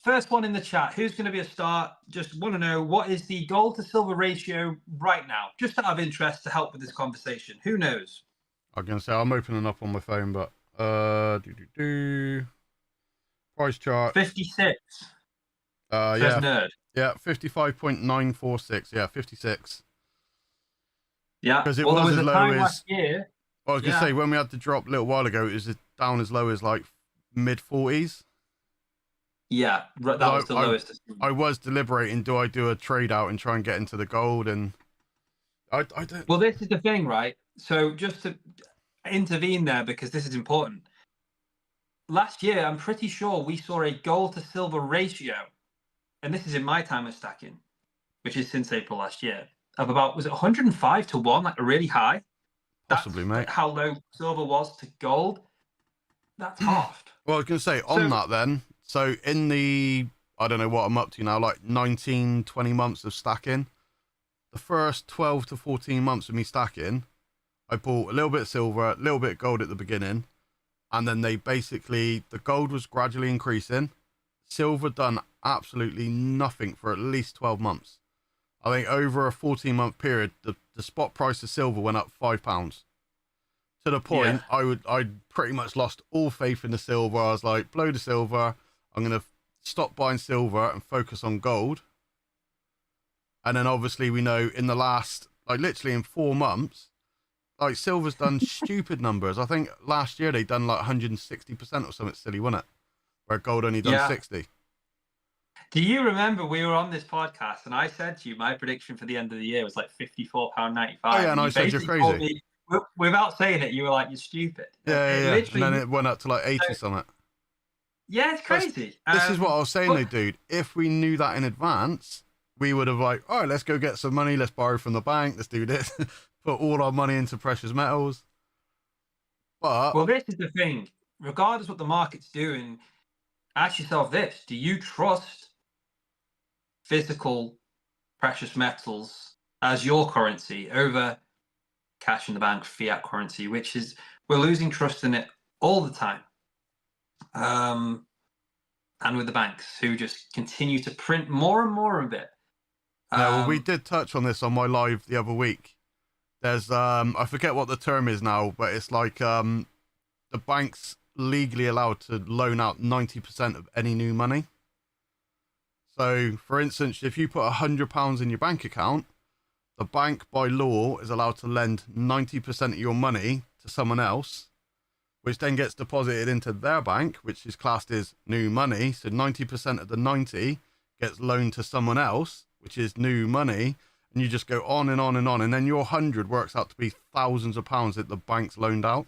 First one in the chat. Who's going to be a start? Just want to know, what is the gold to silver ratio right now? Just out of interest to help with this conversation. Who knows? I'm going to say I'm opening up on my phone, but price chart. 56. Yeah. Nerd. Yeah, 55.946. Yeah, 56. Yeah. Because it was as low as last year. I was going to say, when we had the drop a little while ago, it was down as low as like mid 40s. Yeah, that was the lowest. I was deliberating, do I do a trade out and try and get into the gold? And I don't. Well, this is the thing, right? So just to intervene there, because this is important. Last year, I'm pretty sure we saw a gold to silver ratio, and this is in my time of stacking, which is since April last year, of about, was it 105 to 1, like a really high? Possibly, mate. How low silver was to gold. That's halved. Well, I was going to say, on that then, so in the, I don't know what I'm up to now, like 19, 20 months of stacking, the first 12 to 14 months of me stacking, I bought a little bit of silver, a little bit of gold at the beginning, and then the gold was gradually increasing. Silver done absolutely nothing for at least 12 months. I think over a 14-month period, the spot price of silver went up £5. To the point, I'd pretty much lost all faith in the silver. I was like, blow the silver. I'm going to stop buying silver and focus on gold. And then obviously we know in the last, like literally in 4 months, like silver's done stupid numbers. I think last year they done like 160% or something silly, wasn't it? Where gold only done 60. Do you remember we were on this podcast and I said to you my prediction for the end of the year was like £54.95? Oh yeah, and you I said you're basically told crazy. me, without saying it, you were like, you're stupid. Yeah. And Literally, then it went up to like 80 something. yeah, it's crazy. This is what I was saying but- though, dude. If we knew that in advance, we would have like, all right, let's go get some money. Let's borrow from the bank. Let's do this. Put all our money into precious metals. But Well, this is the thing. Regardless what the market's doing, ask yourself this: do you trust physical precious metals as your currency over cash in the bank, fiat currency, which is we're losing trust in it all the time. And with the banks who just continue to print more and more of it. yeah, well, we did touch on this on my live the other week. There's I forget what the term is now, but it's like the bank's legally allowed to loan out 90% of any new money. So, for instance, if you put £100 in your bank account, the bank by law is allowed to lend 90% of your money to someone else, which then gets deposited into their bank, which is classed as new money. So 90% of the 90 gets loaned to someone else, which is new money. And you just go on and on and on. And then your 100 works out to be thousands of pounds that the bank's loaned out.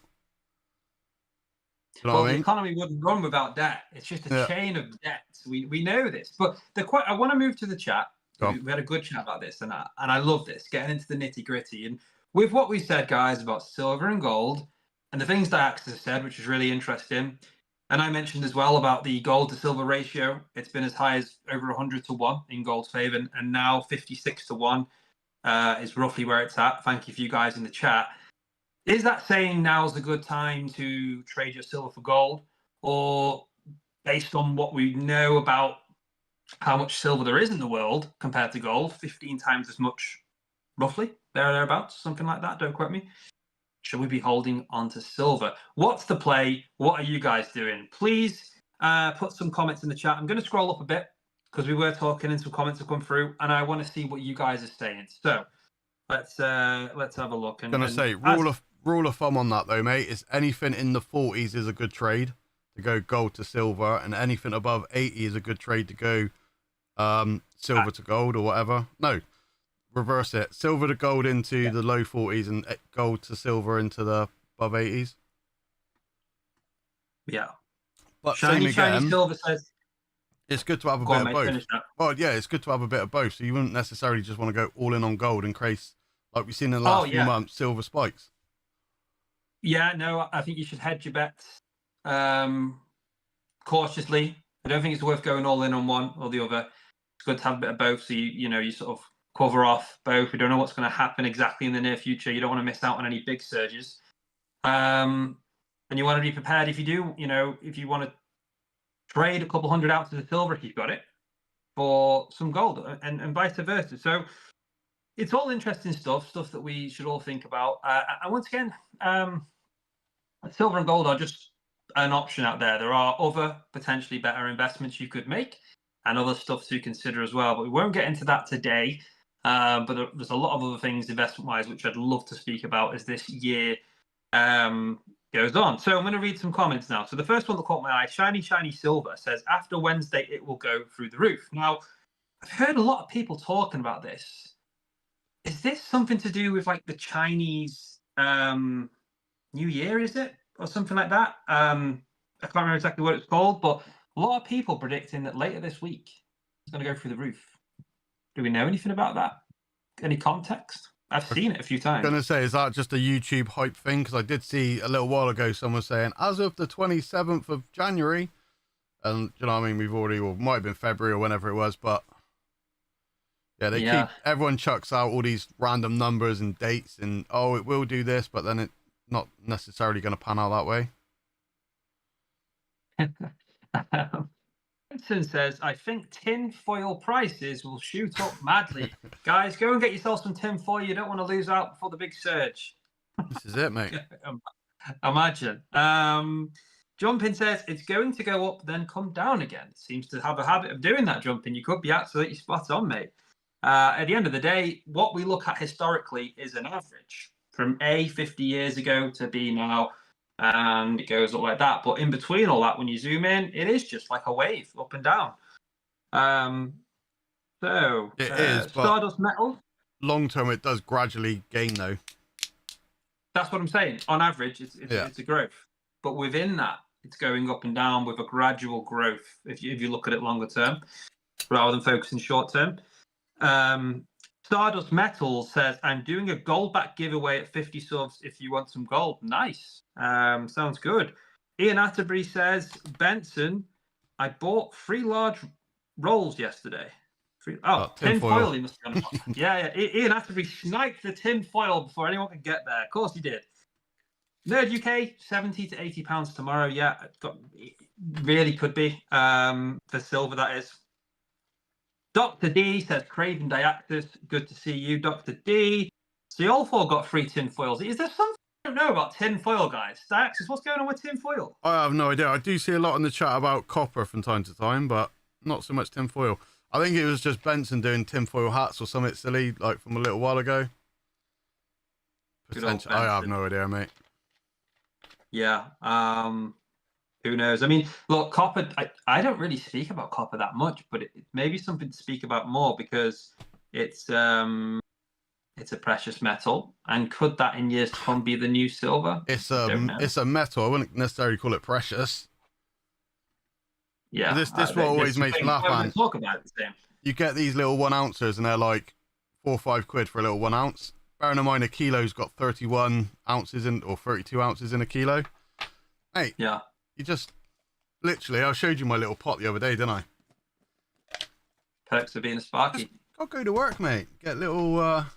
You know what I the mean? economy wouldn't run without debt. It's just a chain of debt. We know this. But I want to move to the chat. Go. We had a good chat about this, and I love this, getting into the nitty gritty. And with what we said, guys, about silver and gold, and the things Diax has said, which is really interesting. And I mentioned as well about the gold to silver ratio. It's been as high as over 100 to 1 in gold's favor, and now 56 to 1 is roughly where it's at. Thank you for you guys in the chat. Is that saying now's a good time to trade your silver for gold? Or based on what we know about how much silver there is in the world compared to gold, 15 times as much, roughly, thereabouts, something like that, don't quote me. Should we be holding on to silver? What's the play? What are you guys doing? Please put some comments in the chat. I'm going to scroll up a bit because we were talking and some comments have come through, and I want to see what you guys are saying. So let's have a look. I'm going to say, rule of thumb on that though, mate, is anything in the 40s is a good trade to go gold to silver, and anything above 80 is a good trade to go silver to gold or whatever. No. Reverse it. Silver to gold into the low 40s and gold to silver into the above 80s. Yeah. But shiny silver says it's good to have a bit of both. Well, yeah, it's good to have a bit of both. So you wouldn't necessarily just want to go all in on gold in case, like we've seen in the last few months, silver spikes. Yeah, no, I think you should hedge your bets cautiously. I don't think it's worth going all in on one or the other. It's good to have a bit of both, so you sort of cover off both. We don't know what's going to happen exactly in the near future. You don't want to miss out on any big surges. And you want to be prepared if you do, if you want to trade a couple hundred ounces of silver, if you've got it, for some gold and vice versa. So it's all interesting stuff that we should all think about. And once again, silver and gold are just an option out there. There are other potentially better investments you could make and other stuff to consider as well. But we won't get into that today. But there's a lot of other things investment-wise which I'd love to speak about as this year goes on. So I'm going to read some comments now. So the first one that caught my eye, Shiny Silver, says, after Wednesday, it will go through the roof. Now, I've heard a lot of people talking about this. Is this something to do with like the Chinese New Year, is it? Or something like that? I can't remember exactly what it's called, but a lot of people predicting that later this week it's going to go through the roof. Do we know anything about that? Any context? I've seen it a few times. I'm going to say, is that just a YouTube hype thing? Because I did see a little while ago someone saying, as of the 27th of January, and you know what I mean, we've already, or might have been February or whenever it was, but yeah, everyone chucks out all these random numbers and dates and, oh, it will do this, but then it's not necessarily going to pan out that way. Vincent says, I think tin foil prices will shoot up madly. Guys, go and get yourself some tin foil. You don't want to lose out before the big surge. This is it, mate. Imagine. Jumping says, it's going to go up, then come down again. It seems to have a habit of doing that, Jumping. You could be absolutely spot on, mate. At the end of the day, what we look at historically is an average. From A, 50 years ago to B now. And it goes up like that. But in between all that, when you zoom in, it is just like a wave up and down. Um, so It is, but Stardust Metal. long term, it does gradually gain though. That's what I'm saying. On average, Yeah. it's a growth, but within that, it's going up and down with a gradual growth. If you look at it longer term, rather than focusing short term. Stardust Metal says, "I'm doing a gold back giveaway at 50 subs. If you want some gold, nice. Sounds good." Ian Atterbury says, "Benson, I bought 3 large rolls yesterday." Tin foil. He must be on about. Yeah. Ian Atterbury sniped the tin foil before anyone could get there. Of course he did. Nerd UK, £70 to £80 tomorrow. Yeah, it really could be for silver. That is. Dr. D says, "Craven Diactus, good to see you, Dr. D." So you all 4 got free tin foils. Is there something I don't know about tin foil, guys? Diactus, what's going on with tin foil? I have no idea. I do see a lot in the chat about copper from time to time, but not so much tinfoil. I think it was just Benson doing tinfoil hats or something silly, like from a little while ago. Potentially, I have no idea, mate. Yeah. Who knows? I mean, look, copper. I don't really speak about copper that much, but it may be something to speak about more because it's a precious metal, and could that in years to come be the new silver? It's a metal. I wouldn't necessarily call it precious. Yeah, this what always makes me laugh, man. Talk about it the same. You get these little 1 ounces, and they're like 4 or 5 quid for a little 1 ounce. Bearing in mind a kilo's got 31 ounces in, or 32 ounces in a kilo. Hey, yeah, you just literally. I showed you my little pot the other day, didn't I? Perks of being a Sparky. I'll go to work, mate. Get little a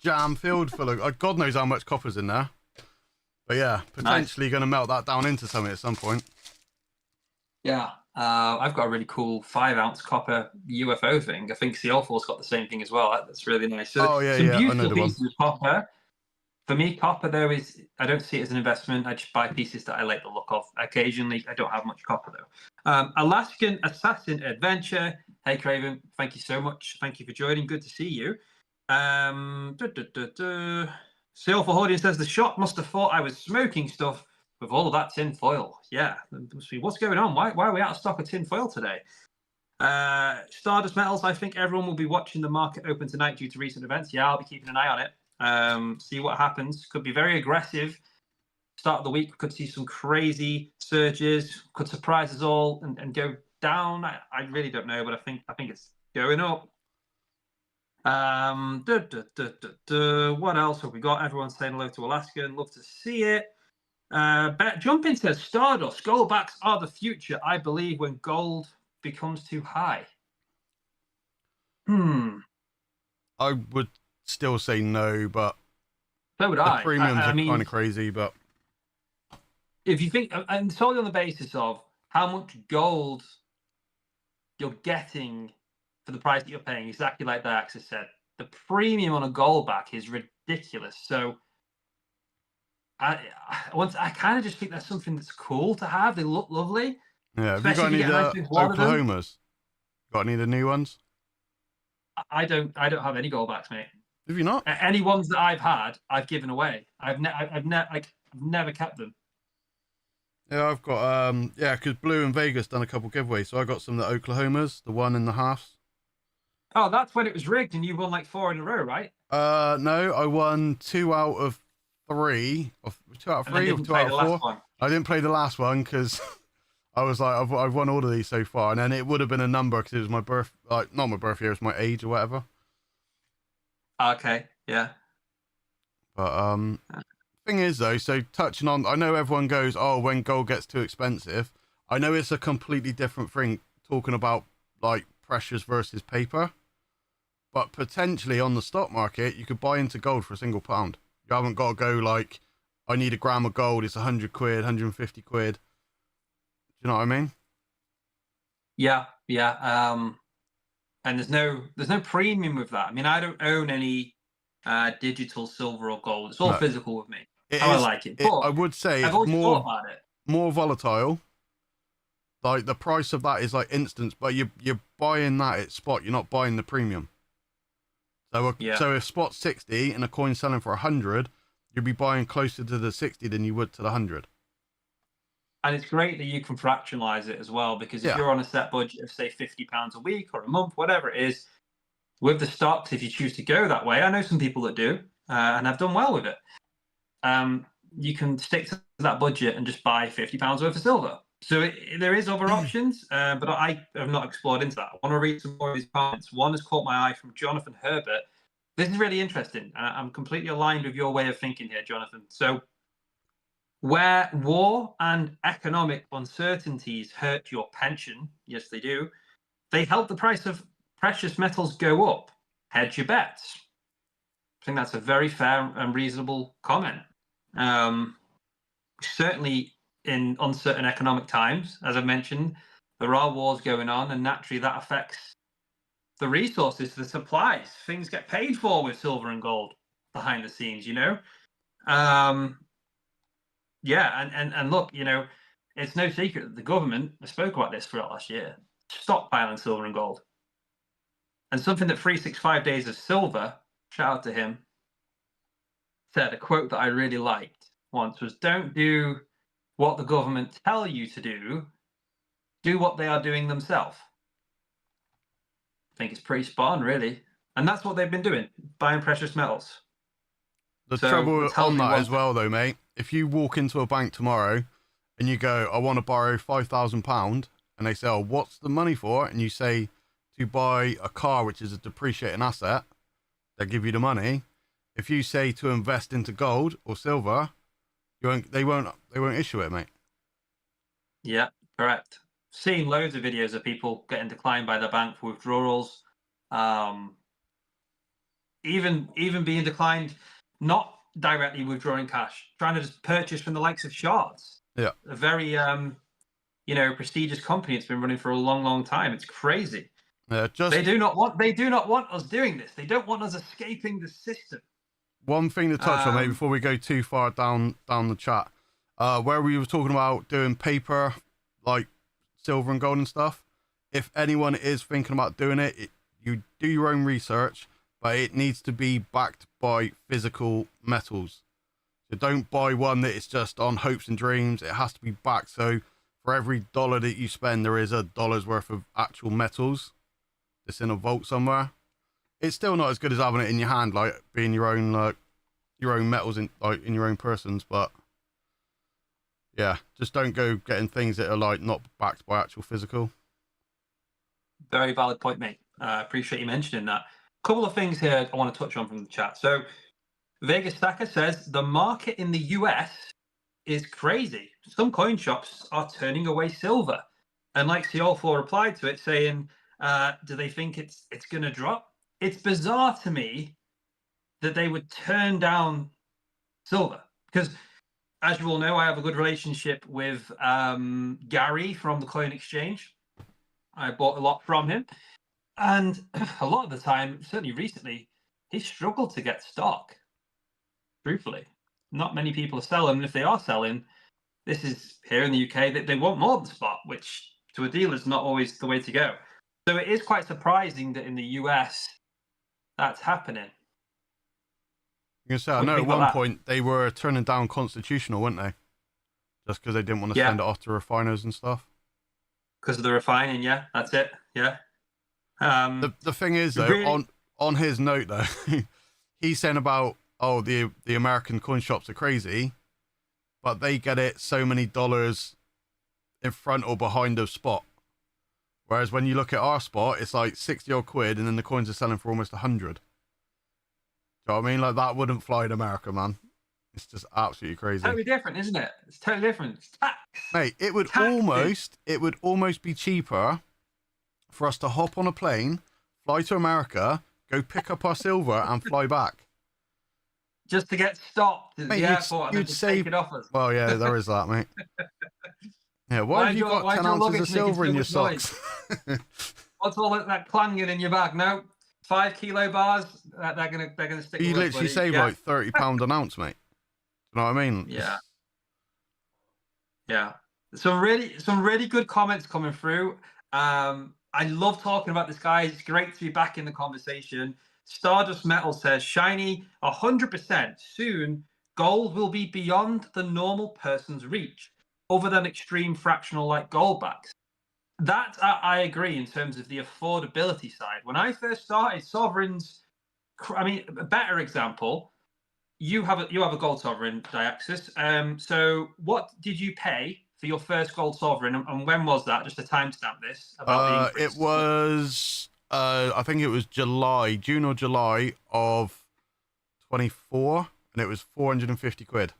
jam filled full of. God knows how much copper's in there. But yeah, potentially going to melt that down into something at some point. Yeah, I've got a really cool 5-ounce copper UFO thing. I think CL4's got the same thing as well. That's really nice. So some beautiful pieces of copper. For me, copper though I don't see it as an investment. I just buy pieces that I like the look of. Occasionally, I don't have much copper though. Alaskan Assassin Adventure. Hey Craven, thank you so much. Thank you for joining. Good to see you. CL4 Hordian says the shop must have thought I was smoking stuff with all of that tin foil. Yeah, what's going on? Why are we out of stock of tin foil today? Stardust Metals, I think everyone will be watching the market open tonight due to recent events. Yeah, I'll be keeping an eye on it. See what happens. Could be very aggressive. Start of the week, could see some crazy surges, could surprise us all and go down. I really don't know, but I think it's going up. What else have we got? Everyone's saying hello to Alaskan. Love to see it. Jump in says Stardust goldbacks are the future. I believe when gold becomes too high. I would still say no, but so would the premiums are kind of crazy. But if you think, and solely on the basis of how much gold you're getting for the price that you're paying, exactly like Diaxis said, the premium on a goldback is ridiculous. So I kind of just think that's something that's cool to have. They look lovely. Yeah, have you got any of the Oklahomas? Got any of the new ones? I don't have any goldbacks, mate. Have you not? Any ones that I've had, I've given away. I've never kept them. Yeah, I've got because Blue and Vegas done a couple giveaways, so I got some of the Oklahomas, the 1.5s. Oh, that's when it was rigged and you won like 4 in a row, right? No, I won 2 out of 3, or 2 out of 3, or 2 out of 4. I didn't play the last one because I was like, I've won all of these so far, and then it would have been a number because it was my birth, like not my birth year, it was my age or whatever. Okay, yeah. But thing is though, so touching on, I know everyone goes, oh, when gold gets too expensive. I know it's a completely different thing talking about like precious versus paper, but potentially on the stock market, you could buy into gold for a single £1. You haven't got to go like, I need a gram of gold. It's 100 quid, 150 quid. Do you know what I mean? Yeah. And there's no premium with that. I mean, I don't own any digital silver or gold. It's all physical with me. I like it. But I would say I've always thought about it. More volatile. Like the price of that is like instant, but you're buying that at spot. You're not buying the premium. So if spot's 60 and a coin selling for 100, you'd be buying closer to the 60 than you would to the 100. And it's great that you can fractionalize it as well, because if Yeah. you're on a set budget of say £50 a week or a month, whatever it is, with the stocks, if you choose to go that way, I know some people that do, and have done well with it. You can stick to that budget and just buy £50 worth of silver. So there is other options, but I have not explored into that. I want to read some more of these comments. One has caught my eye from Jonathan Herbert. This is really interesting. I'm completely aligned with your way of thinking here, Jonathan. So, where war and economic uncertainties hurt your pension, yes, they do, they help the price of precious metals go up. Hedge your bets. I think that's a very fair and reasonable comment. Certainly, in uncertain economic times, as I mentioned, there are wars going on, and naturally that affects the resources, the supplies. Things get paid for with silver and gold behind the scenes, you know. Yeah, and look, you know, it's no secret that the government, I spoke about this throughout last year, stockpiling silver and gold. And something that 365 Days of Silver, shout out to him, said, a quote that I really liked once was, don't do what the government tell you to do what they are doing themselves. I think it's pretty spot on, really. And that's what they've been doing, buying precious metals. The So, trouble tell on me that what- as well, though, mate, if you walk into a bank tomorrow and you go, I want to borrow £5,000, and they say, oh, what's the money for? And you say to buy a car, which is a depreciating asset, they give you the money. If you say to invest into gold or silver, they won't issue it, mate. Yeah, correct. Seen loads of videos of people getting declined by the bank for withdrawals. Even being declined, not directly withdrawing cash, trying to just purchase from the likes of Shards. Yeah. A very prestigious company. It's been running for a long, long time. It's crazy. Yeah, just They do not want us doing this. They don't want us escaping the system. one thing to touch on, mate, before we go too far down the chat, where we were talking about doing paper, like silver and gold and stuff. If anyone is thinking about doing it, you do your own research, but it needs to be backed by physical metals. So don't buy one that is just on hopes and dreams. It has to be backed. So for every dollar that you spend, there is a dollar's worth of actual metals that's in a vault somewhere. It's still not as good as having it in your hand, like being your own metals in your own persons. But yeah, just don't go getting things that are like not backed by actual physical. Very valid point, mate. I appreciate you mentioning that. Couple of things here I want to touch on from the chat. So Vegas Stacker says the market in the US is crazy. Some coin shops are turning away silver. And like Ciol4 replied to it saying, do they think it's going to drop? It's bizarre to me that they would turn down silver, because as you all know, I have a good relationship with Gary from the Coin Exchange. I bought a lot from him. And a lot of the time, certainly recently, he struggled to get stock. Truthfully, not many people are selling. And if they are selling, this is here in the UK, they want more than spot, which to a dealer is not always the way to go. So it is quite surprising that in the US, that's happening. You can say, I know at one point they were turning down constitutional, weren't they? Just because they didn't want to send it off to refiners and stuff. Because of the refining, yeah, that's it, yeah. The thing is, though, really... on his note, though, he's saying about, oh, the American coin shops are crazy, but they get it so many dollars in front or behind of spot. Whereas when you look at our spot, it's like 60 odd quid, and then the coins are selling for almost 100. Do you know what I mean? Like, that wouldn't fly in America, man. It's just absolutely crazy. Totally different, isn't it? It's totally different. It's tax. Mate, it would almost be cheaper for us to hop on a plane, fly to America, go pick up our silver, and fly back. Just to get stopped at the airport and then just take it off us. Well, yeah, there is that, mate. Yeah, why have you got 10 ounces of silver in your socks? What's all that clanging in your bag? No, 5 kilo bars. They're gonna stick. You literally save like £30 an ounce, mate. You know what I mean? Yeah. Yeah. Some really good comments coming through. I love talking about this, guys. It's great to be back in the conversation. Stardust Metal says, Shiny, 100%. Soon, gold will be beyond the normal person's reach. other than extreme fractional like gold backs. That I agree in terms of the affordability side. When I first started, sovereigns. I mean, a better example. You have a gold sovereign, Diaxis. So what did you pay for your first gold sovereign, and when was that? Just to timestamp this about the increase. It was I think it was June or July of 24, and it was 450 quid.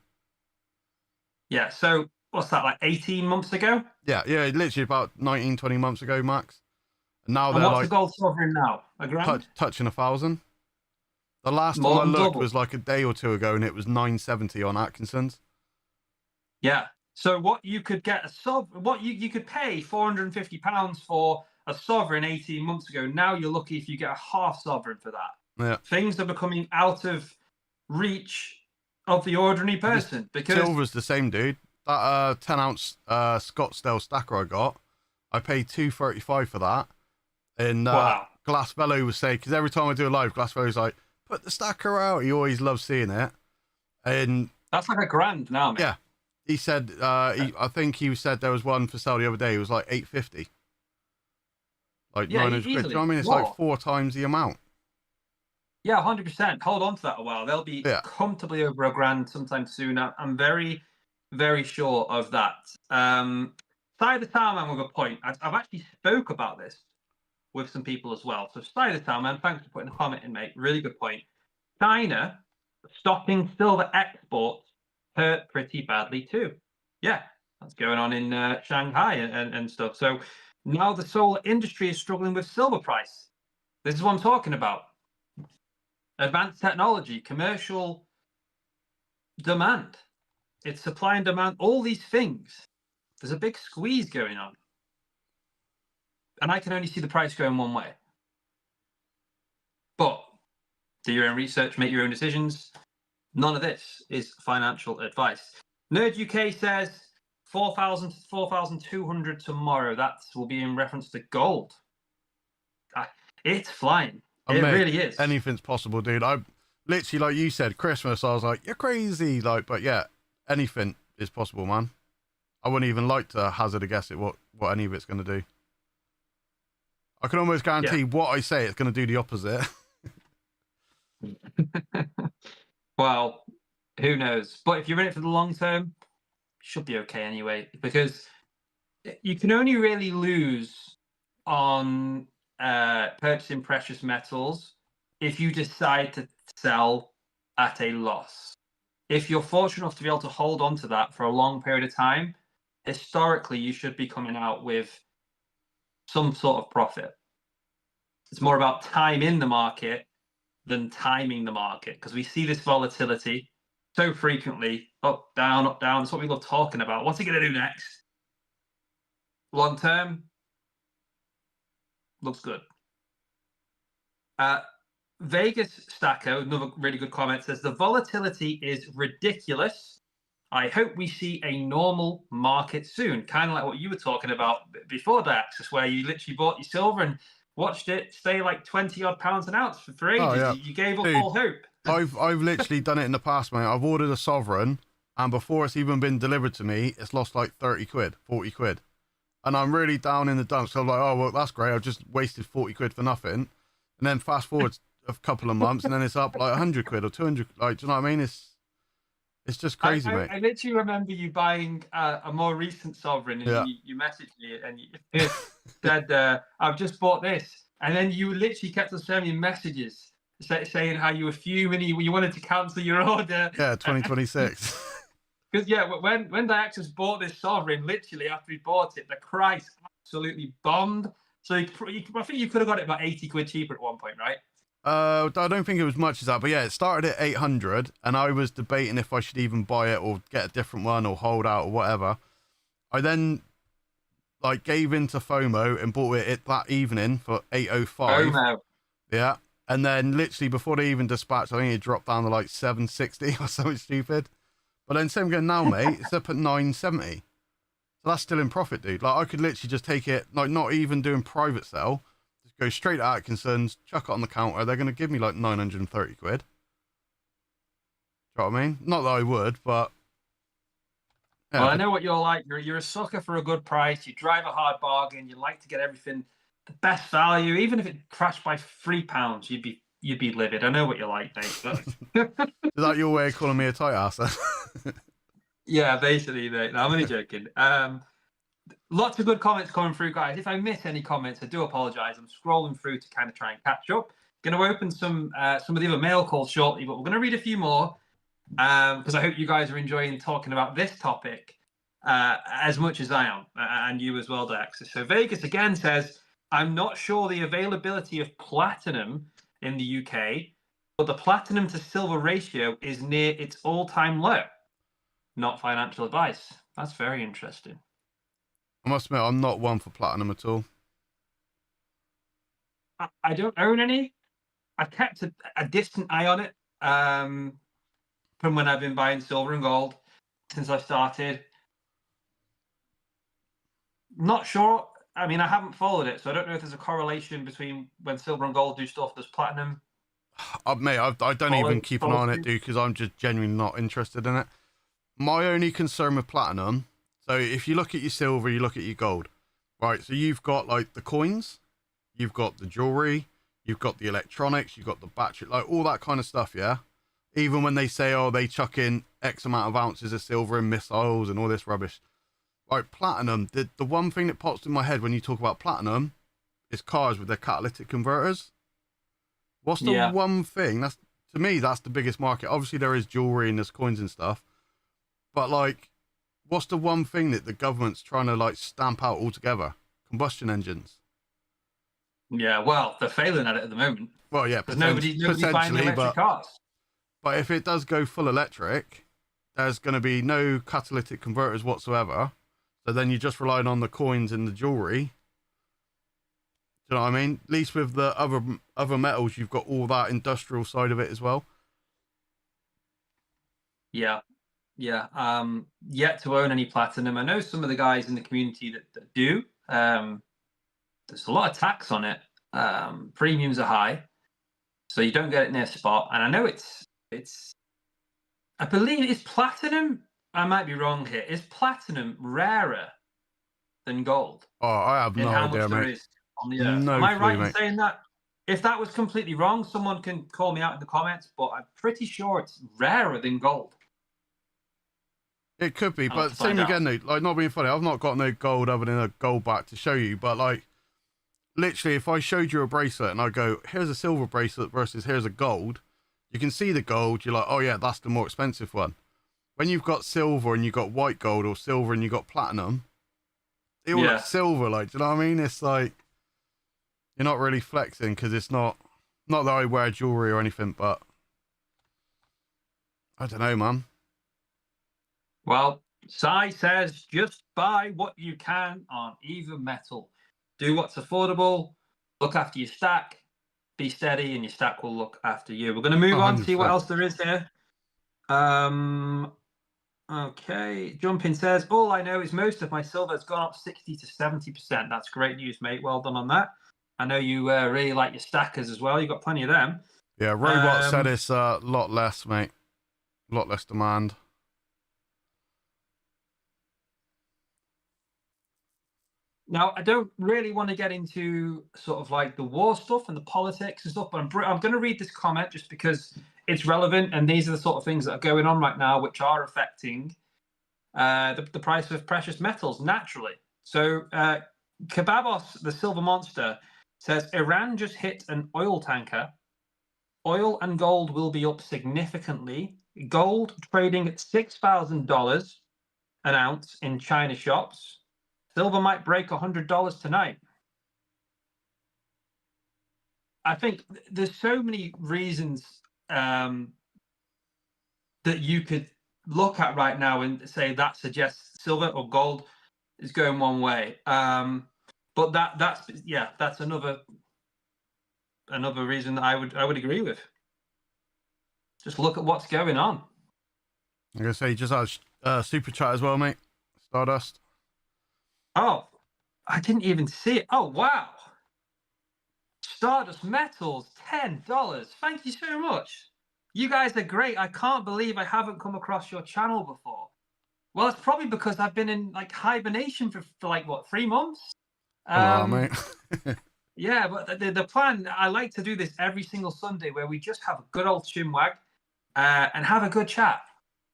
Yeah. So what's that, like 18 months ago? Yeah, literally about 19, 20 months ago, max. And now And they're what's like the gold sovereign now? A grand? touching 1,000. The last More time I than looked double. was like a day or two ago, and it was 970 on Atkinson's. Yeah. So what you could get what you could pay £450 for a sovereign 18 months ago. Now you're lucky if you get a half sovereign for that. Yeah. Things are becoming out of reach of the ordinary person because Silver's the same, dude. That 10-ounce Scottsdale stacker I got, I paid $235 for that. And wow. Glassfellow was saying, because every time I do a live, Glassfellow's like, put the stacker out. He always loves seeing it. And that's like a grand now, man. Yeah. He said, I think he said there was one for sale the other day. It was like $850. Like 900 quid. Do you know what I mean? It's like 4 times the amount. Yeah, 100%. Hold on to that a while. They'll be comfortably over a grand sometime soon. I'm very, very sure of that. Side of Town Man with a point. I've actually spoke about this with some people as well. So Side of Town Man, thanks for putting a comment in, mate. Really good point. China stopping silver exports hurt pretty badly too. Yeah, that's going on in Shanghai and stuff. So now the solar industry is struggling with silver price. This is what I'm talking about. Advanced technology, commercial demand. It's supply and demand, all these things. There's a big squeeze going on. And I can only see the price going one way. But do your own research, make your own decisions. None of this is financial advice. Nerd UK says 4,000 to 4,200 tomorrow. That will be in reference to gold. It's flying. It really is. Anything's possible, dude. I literally, like you said, Christmas, I was like, you're crazy. Like, but yeah, anything is possible, man. I wouldn't even like to hazard a guess at what any of it's going to do. I can almost guarantee what I say, it's going to do the opposite. Well, who knows? But if you're in it for the long term, you should be okay anyway, because you can only really lose on purchasing precious metals if you decide to sell at a loss. If you're fortunate enough to be able to hold on to that for a long period of time, historically, you should be coming out with some sort of profit. It's more about time in the market than timing the market, because we see this volatility so frequently, up, down, up, down. That's what we love talking about. What's he going to do next? Long term, looks good. Vegas Stacko, another really good comment, says the volatility is ridiculous. I hope we see a normal market soon. Kind of like what you were talking about before, Daxis, where you literally bought your silver and watched it stay like 20 odd pounds an ounce for ages. Oh, yeah. You gave up all hope. I've literally done it in the past, mate. I've ordered a sovereign, and before it's even been delivered to me, it's lost like 30 quid, 40 quid. And I'm really down in the dumps. So I'm like, oh, well, that's great. I've just wasted 40 quid for nothing. And then fast forward a couple of months, and then it's up like 100 quid or 200. Like, do you know what I mean? It's just crazy, mate. I literally remember you buying a more recent sovereign, and you messaged me and you said, I've just bought this. And then you literally kept on sending me messages saying how you were fuming, you wanted to cancel your order. Yeah, 2026. Because, when Diaxis bought this sovereign, literally after he bought it, the price absolutely bombed. So I think you could have got it about 80 quid cheaper at one point, right? I don't think it was much as that, but yeah, it started at 800, and I was debating if I should even buy it or get a different one or hold out or whatever. I then gave into FOMO and bought it that evening for 805. FOMO. Yeah, and then literally before they even dispatched, I think it dropped down to like 760 or something stupid. But then same again now, mate. It's up at 970. So that's still in profit, dude. Like, I could literally just take it, like, not even doing private sell. Just go straight to Atkinson's, chuck it on the counter. They're going to give me like 930 quid. Do you know what I mean? Not that I would, but Well, Yeah, I know what you're like. You're a sucker for a good price. You drive a hard bargain. You like to get everything the best value, even if it crashed by £3, you'd be livid. I know what you're like, mate. But is that your way of calling me a tight ass? yeah, basically, mate. No, I'm only joking. Lots of good comments coming through, guys. If I miss any comments, I do apologise. I'm scrolling through to kind of try and catch up. Going to open some of the other mail calls shortly, but we're going to read a few more because I hope you guys are enjoying talking about this topic as much as I am, and you as well, Dex. So Vegas again says, I'm not sure the availability of platinum in the UK, but the platinum to silver ratio is near its all-time low. Not financial advice. That's very interesting. I must admit, I'm not one for platinum at all. I don't own any. I've kept a distant eye on it from when I've been buying silver and gold since I started. Not sure. I mean, I haven't followed it, so I don't know if there's a correlation between when silver and gold do stuff, does platinum. Mate, I don't even keep an eye on it, dude, because I'm just genuinely not interested in it. My only concern with platinum, so if you look at your silver, you look at your gold, right? So you've got like the coins, you've got the jewelry, you've got the electronics, you've got the battery, like all that kind of stuff, yeah? Even when they say, oh, they chuck in X amount of ounces of silver in missiles and all this rubbish. Like platinum, the one thing that pops in my head when you talk about platinum is cars with their catalytic converters. What's the one thing that's, to me, that's the biggest market? Obviously there is jewelry and there's coins and stuff, but like, what's the one thing that the government's trying to like stamp out altogether? Combustion engines. Yeah, well, they're failing at it at the moment. Well, yeah, nobody's buying electric cars. But if it does go full electric, there's going to be no catalytic converters whatsoever. So then you're just relying on the coins and the jewelry. Do you know what I mean? At least with the other metals, you've got all that industrial side of it as well. Yeah. Yet to own any platinum. I know some of the guys in the community that do. There's a lot of tax on it. Premiums are high, so you don't get it near spot. And I know it's. I believe it's platinum. I might be wrong here. Is platinum rarer than gold? Oh, I have no idea, mate. On the earth. No Am I right clue, in saying that? If that was completely wrong, someone can call me out in the comments, but I'm pretty sure it's rarer than gold. It could be, but same again, though. Like, not being funny, I've not got no gold other than a gold back to show you, but like, literally, if I showed you a bracelet and I go, here's a silver bracelet versus here's a gold, you can see the gold, you're like, oh yeah, that's the more expensive one. When you've got silver and you've got white gold, or silver and you've got platinum, they all look silver, like, do you know what I mean? It's like, you're not really flexing, because it's not that I wear jewelry or anything, but I don't know, man. Well, Sai says, just buy what you can on either metal. Do what's affordable, look after your stack, be steady, and your stack will look after you. We're going to move on to see what else there is here. Okay, Jumping says, all I know is most of my silver has gone up 60 to 70%. That's great news, mate. Well done on that. I know you really like your stackers as well. You've got plenty of them. Yeah, Robot said it's a lot less, mate. A lot less demand. Now, I don't really want to get into sort of like the war stuff and the politics and stuff, but I'm going to read this comment just because it's relevant, and these are the sort of things that are going on right now which are affecting the price of precious metals naturally. So Kebabos, the Silver Monster, says Iran just hit an oil tanker. Oil and gold will be up significantly. Gold trading at $6,000 an ounce in China shops. Silver might break $100 tonight. I think there's so many reasons that you could look at right now and say that suggests silver or gold is going one way. But that's another reason that I would agree with. Just look at what's going on. I'm gonna say just as super chat as well, mate. Stardust. Oh, I didn't even see it. Oh wow. Stardust Metals, $10. Thank you so much. You guys are great. I can't believe I haven't come across your channel before. Well, it's probably because I've been in like hibernation for like what, 3 months. Oh, mate. Yeah, but the plan, I like to do this every single Sunday where we just have a good old chinwag and have a good chat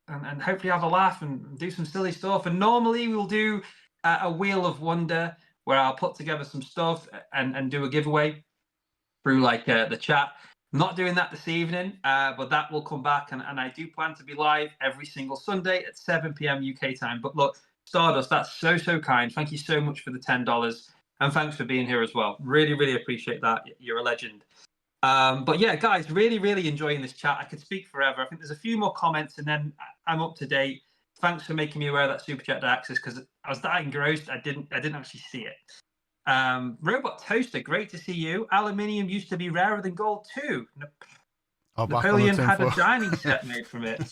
and hopefully have a laugh and do some silly stuff. And normally we'll do a Wheel of Wonder where I'll put together some stuff and do a giveaway through like the chat. Not doing that this evening, but that will come back. And I do plan to be live every single Sunday at 7 p.m. UK time. But look, Stardust, that's so, so kind. Thank you so much for the $10. And thanks for being here as well. Really, really appreciate that. You're a legend. But yeah, guys, really, really enjoying this chat. I could speak forever. I think there's a few more comments and then I'm up to date. Thanks for making me aware of that Super Chat access because I was that engrossed. I didn't actually see it. Robot Toaster, great to see you. Aluminium used to be rarer than gold too. Napoleon had a dining set made from it.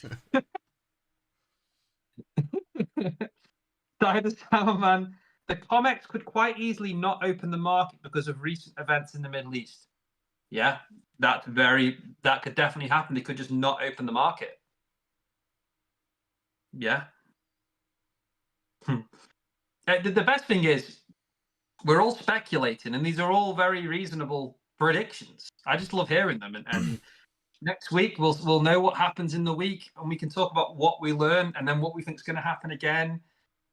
Cider Salman, the COMEX could quite easily not open the market because of recent events in the Middle East. Yeah, that could definitely happen. They could just not open the market. Yeah. The best thing is we're all speculating, and these are all very reasonable predictions. I just love hearing them, and next week we'll know what happens in the week, and we can talk about what we learn, and then what we think is going to happen again.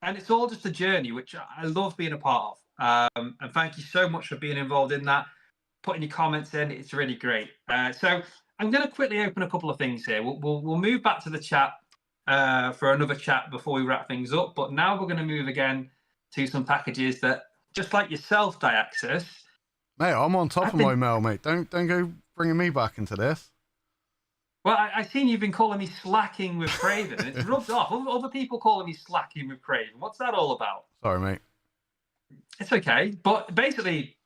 And it's all just a journey, which I love being a part of. And thank you so much for being involved in that. Putting your comments in, it's really great. So I'm going to quickly open a couple of things here. We'll move back to the chat for another chat before we wrap things up. But now we're going to move again to some packages that, just like yourself, Diaxis. Mate, I'm on top of my mail, mate. Don't go bringing me back into this. Well, I've seen you've been calling me slacking with Craven. It's rubbed off. Other people calling me slacking with Craven. What's that all about? Sorry, mate. It's okay. But basically,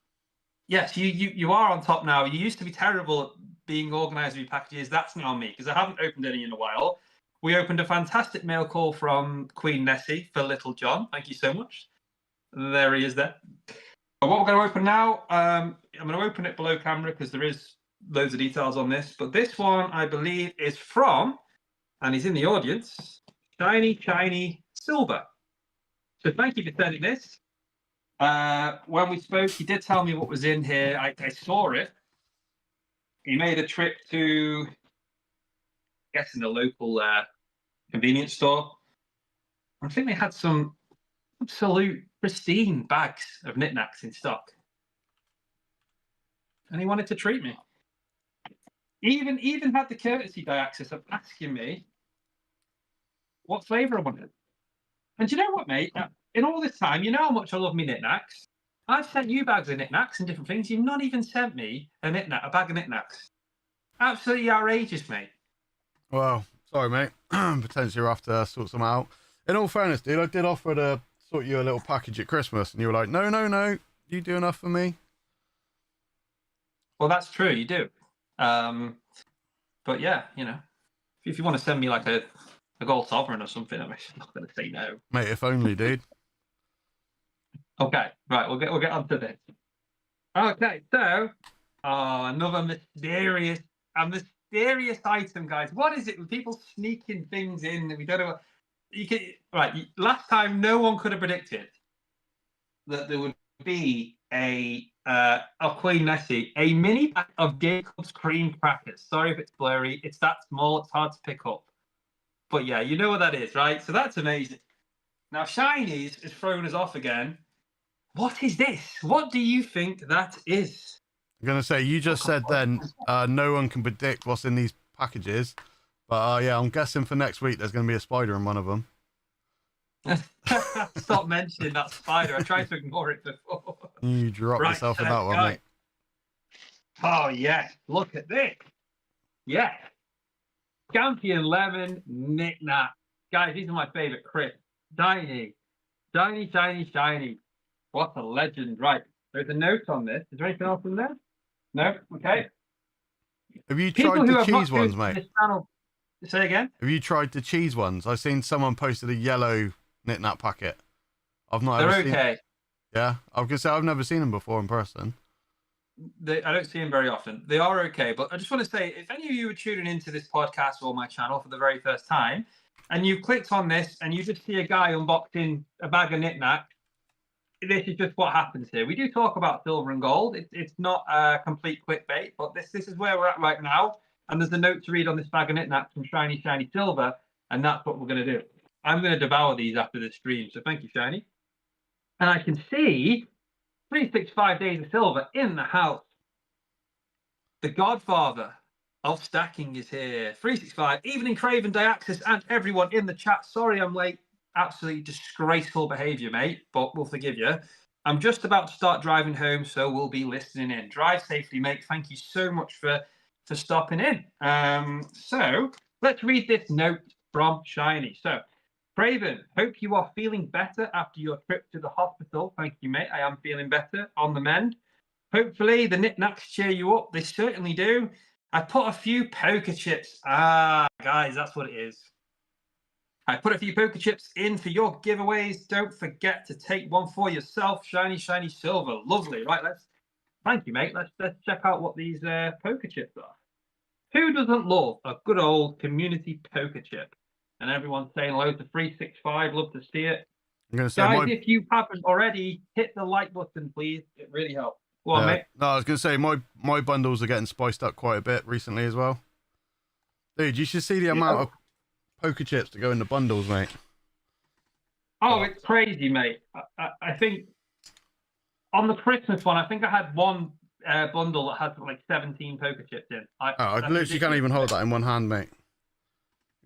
yes, you are on top now. You used to be terrible at being organised with your packages. That's now me, because I haven't opened any in a while. We opened a fantastic mail call from Queen Nessie for Little John. Thank you so much. There he is there. But what we're going to open now, I'm going to open it below camera because there is loads of details on this. But this one, I believe, is from, and he's in the audience, Shiny Silver. So thank you for sending this. When we spoke, he did tell me what was in here. I saw it. He made a trip to, I guess, in the local convenience store. I think they had some absolute pristine bags of knickknacks in stock. And he wanted to treat me. Even had the courtesy, Diaxis, of asking me what flavour I wanted. And you know what, mate? In all this time, you know how much I love me knickknacks. I've sent you bags of knickknacks and different things. You've not even sent me a bag of knickknacks. Absolutely outrageous, mate. Well, sorry, mate. Potentially we'll have to sort some out. In all fairness, dude, I did offer to sort you a little package at Christmas, and you were like, no, you do enough for me. Well, that's true, you do. But yeah, you know, if you want to send me like a gold sovereign or something, I'm not going to say no. Mate, if only, dude. Okay, right, we'll get on to this. Okay, so another mysterious item, guys. What is it with people sneaking things in that we don't know? Right, last time no one could have predicted that there would be a Queen Nessie, a mini pack of Jacob's cream crackers. Sorry if it's blurry. It's that small. It's hard to pick up. But yeah, you know what that is, right? So that's amazing. Now, Shinies has thrown us off again. What is this? What do you think that is? I'm going to say, you just said then no one can predict what's in these packages. But yeah, I'm guessing for next week there's going to be a spider in one of them. Stop mentioning that spider. I tried to ignore it before. You dropped yourself in that one, mate. Oh, yes. Look at this. Yes. Champion Lemon Knick-Knack. Guys, these are my favourite crisps. Shiny. What a legend. Right. There's a note on this. Is there anything else in there? No? Okay. Have you tried the cheese ones, mate? Say again? Have you tried the cheese ones? I've seen someone posted a yellow knick-knack packet. I've not ever seen. They're okay. Yeah? I was going to say, I've never seen them before in person. I don't see them very often. They are okay, but I just want to say, if any of you are tuning into this podcast or my channel for the very first time, and you clicked on this and you just see a guy unboxing a bag of knickknacks, this is just what happens here. We do talk about silver and gold. It's not a complete clickbait, but this is where we're at right now. And there's a note to read on this bag of knickknacks from Shiny Shiny Silver, and that's what we're going to do. I'm going to devour these after this stream, so thank you, Shiny. And I can see 365 Days of Silver in the house. The Godfather of stacking is here. 365, Evening Craven, Diaxis, and everyone in the chat. Sorry I'm late. Absolutely disgraceful behavior, mate, but we'll forgive you. I'm just about to start driving home, so we'll be listening in. Drive safely, mate. Thank you so much for stopping in. So let's read this note from Shiny. So, Craven, hope you are feeling better after your trip to the hospital. Thank you, mate. I am feeling better, on the mend. Hopefully the knickknacks cheer you up. They certainly do. I put a few poker chips. Guys, that's what it is. I put a few poker chips in for your giveaways. Don't forget to take one for yourself. Shiny, shiny silver. Lovely. Right, thank you, mate. Let's check out what these poker chips are. Who doesn't love a good old community poker chip? And everyone's saying hello to 365. Love to see it. I'm going to say, guys, if you haven't already, hit the like button, please. It really helps. Go on, mate. No, I was going to say, my bundles are getting spiced up quite a bit recently as well. Dude, you should see the amount of poker chips to go in the bundles, mate. Oh, it's crazy, mate. I think on the Christmas one, I think I had one bundle that had like 17 poker chips in. I literally can't even hold that in one hand, mate.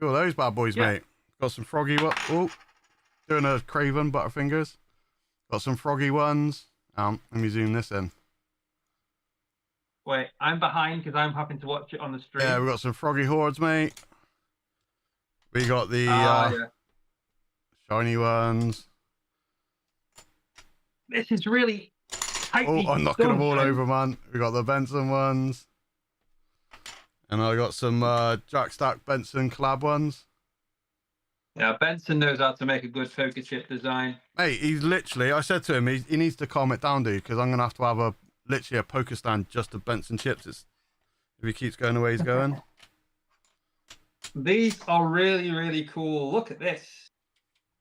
Look at those bad boys, mate. Got some froggy doing a Craven Butterfingers. Got some froggy ones. Let me zoom this in. Wait, I'm behind because I'm having to watch it on the stream. Yeah, we got some froggy hordes, mate. We got the shiny ones. This is really tightly I'm knocking them all over, man. We got the Benson ones. And I got some Jack Stack Benson collab ones. Yeah, Benson knows how to make a good poker chip design. Mate, he's literally, I said to him, he needs to calm it down, dude, because I'm going to have literally a poker stand just of Benson chips if he keeps going the way he's going. These are really, really cool. Look at this.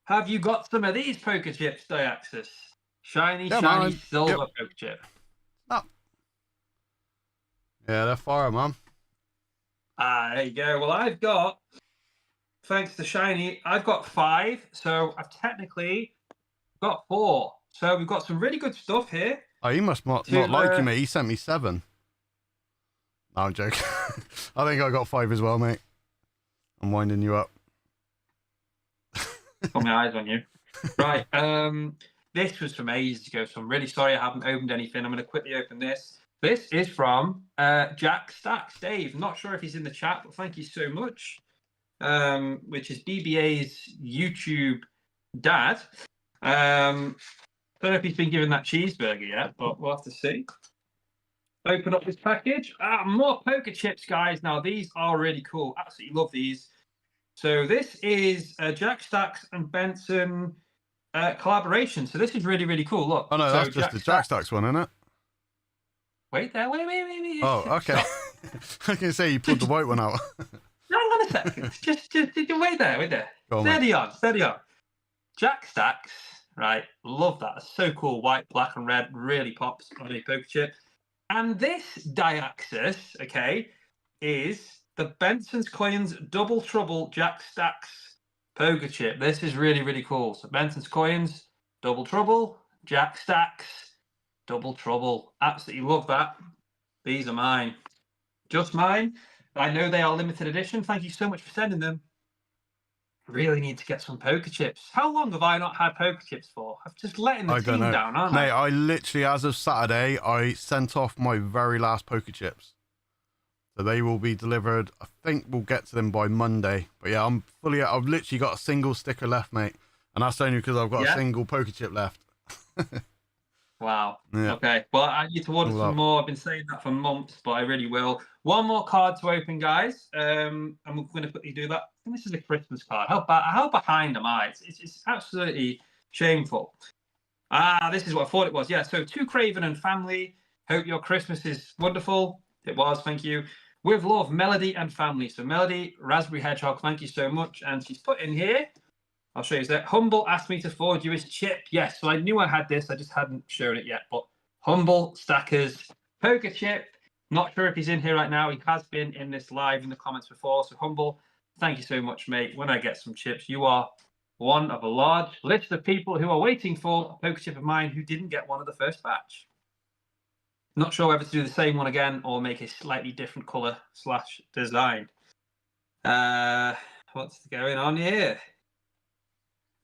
Have you got some of these poker chips, Diaxis? Shiny, shiny silver poker chip. Oh. Yeah, they're fire, man. There you go. Well, I've got, thanks to Shiny, I've got 5. So I've technically got 4. So we've got some really good stuff here. Oh, he must not like you, mate. He sent me 7. No, I'm joking. I think I got 5 as well, mate. I'm winding you up. Got my eyes on you. Right. This was from ages ago, so I'm really sorry I haven't opened anything. I'm going to quickly open this. This is from Jack Stacks. Dave, not sure if he's in the chat, but thank you so much. Which is BBA's YouTube dad. Don't know if he's been given that cheeseburger yet, but we'll have to see. Open up this package. More poker chips, guys. Now, these are really cool. Absolutely love these. So this is Jack Stacks and Benson collaboration. So this is really, really cool. Look. Oh, no, that's just the Jack Stacks one, isn't it? Wait there. Wait. Oh, okay. I was going to say you pulled the white one out. Hang on a second. just wait there. Steady on. Jack Stacks, right? Love that. It's so cool. White, black, and red really pops on a poker chip. And this Diaxis, okay, is the Benson's Coins Double Trouble Jack Stacks poker chip. This is really, really cool. So Benson's Coins, Double Trouble, Jack Stacks, Double Trouble. Absolutely love that. These are mine. Just mine. I know they are limited edition. Thank you so much for sending them. Really need to get some poker chips. How long have I not had poker chips for? I've just letting the team down, aren't I? Mate, I literally, as of Saturday, I sent off my very last poker chips. So they will be delivered. I think we'll get to them by Monday. But yeah, I've literally got a single sticker left, mate. And that's only because I've got a single poker chip left. Wow. Yeah. Okay. Well, I need to order some more. I've been saying that for months, but I really will. One more card to open, guys. And we're going to quickly do that. I think this is a Christmas card. How behind am I? It's absolutely shameful. This is what I thought it was. Yeah. So to Craven and family, hope your Christmas is wonderful. It was. Thank you. With love, Melody and family. So Melody, Raspberry Hedgehog, thank you so much. And she's put in here, I'll show you that. Humble asked me to forward you his chip. Yes, so I knew I had this. I just hadn't shown it yet. But Humble Stackers poker chip. Not sure if he's in here right now. He has been in this live in the comments before. So Humble, thank you so much, mate. When I get some chips, you are one of a large list of people who are waiting for a poker chip of mine who didn't get one of the first batch. Not sure whether to do the same one again or make a slightly different color / design. What's going on here?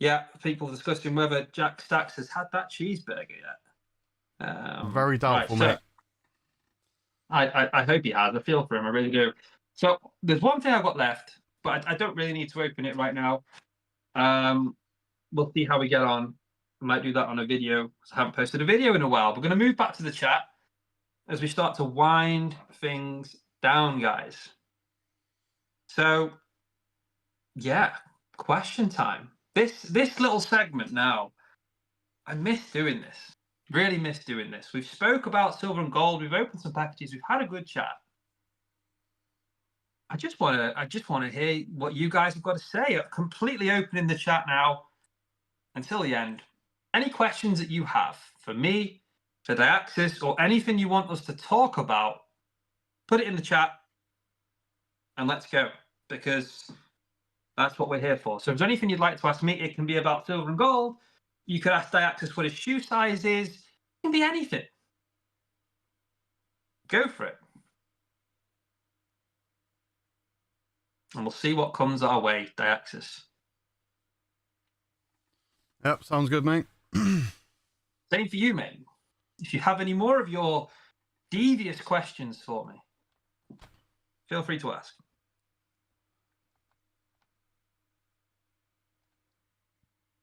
Yeah, people discussing whether Jack Stacks has had that cheeseburger yet. Very doubtful, right, so mate. I hope he has. I feel for him. I really do. So there's one thing I've got left, but I don't really need to open it right now. We'll see how we get on. I might do that on a video because I haven't posted a video in a while. We're going to move back to the chat as we start to wind things down, guys. So, yeah, question time. This little segment now, I miss doing this. Really miss doing this. We've spoke about silver and gold. We've opened some packages. We've had a good chat. I just want to hear what you guys have got to say. I'm completely opening the chat now until the end. Any questions that you have for me, for Diaxis, or anything you want us to talk about, put it in the chat and let's go, because that's what we're here for. So if there's anything you'd like to ask me, it can be about silver and gold. You could ask Diaxis what his shoe size is. It can be anything. Go for it. And we'll see what comes our way, Diaxis. Yep, sounds good, mate. Same for you, mate. If you have any more of your devious questions for me, feel free to ask.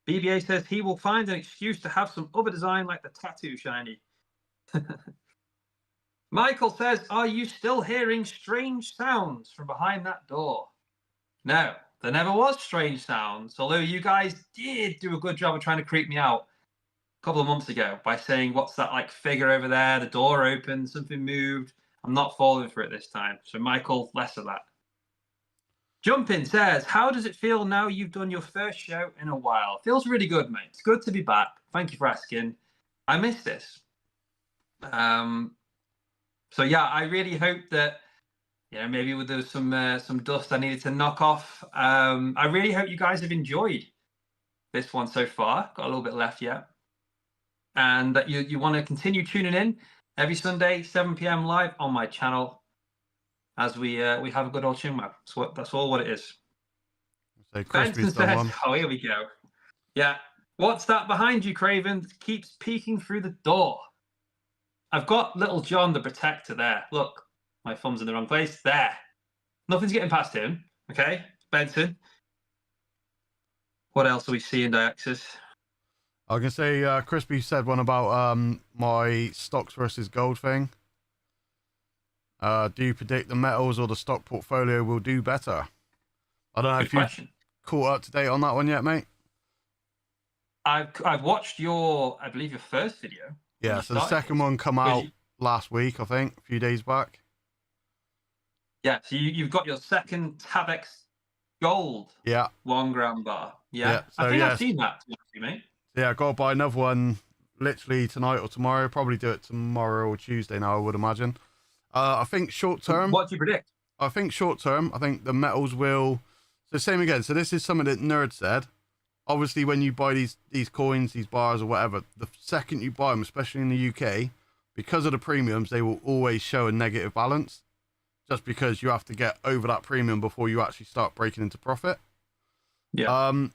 BBA says he will find an excuse to have some other design like the tattoo shiny. Michael says, are you still hearing strange sounds from behind that door? No, there never was strange sounds, although you guys did do a good job of trying to creep me out a couple of months ago by saying, what's that like figure over there? The door opened, something moved. I'm not falling for it this time. So Michael, less of that. Jumpin says, how does it feel now you've done your first show in a while? Feels really good, mate. It's good to be back. Thank you for asking. I miss this. So yeah, I really hope that, you know, maybe there was some dust I needed to knock off. I really hope you guys have enjoyed this one so far. Got a little bit left yet. And that you want to continue tuning in every Sunday, 7 p.m. live on my channel as we have a good old chin map. That's all what it is. Say Benson says, oh, here we go. Yeah. What's that behind you, Craven? That keeps peeking through the door. I've got little John the Protector there. Look, my thumb's in the wrong place. There. Nothing's getting past him. Okay, Benson. What else are we seeing, Diaxis? I can say Crispy said one about my stocks versus gold thing. Do you predict the metals or the stock portfolio will do better? I don't know if you've caught up to date on that one yet, mate. I've watched I believe your first video. Yeah, so the second one come out last week, I think, a few days back. Yeah, so you've got your second Tabex Gold 1 gram bar. Yeah, so I think I've seen that, mate. Yeah, I've got to buy another one literally tonight or tomorrow. Probably do it tomorrow or Tuesday now, I would imagine. I think short term. What do you predict? I think short term, I think the metals will. So same again. So this is something that Nerd said. Obviously, when you buy these coins, these bars or whatever, the second you buy them, especially in the UK, because of the premiums, they will always show a negative balance. Just because you have to get over that premium before you actually start breaking into profit. Yeah.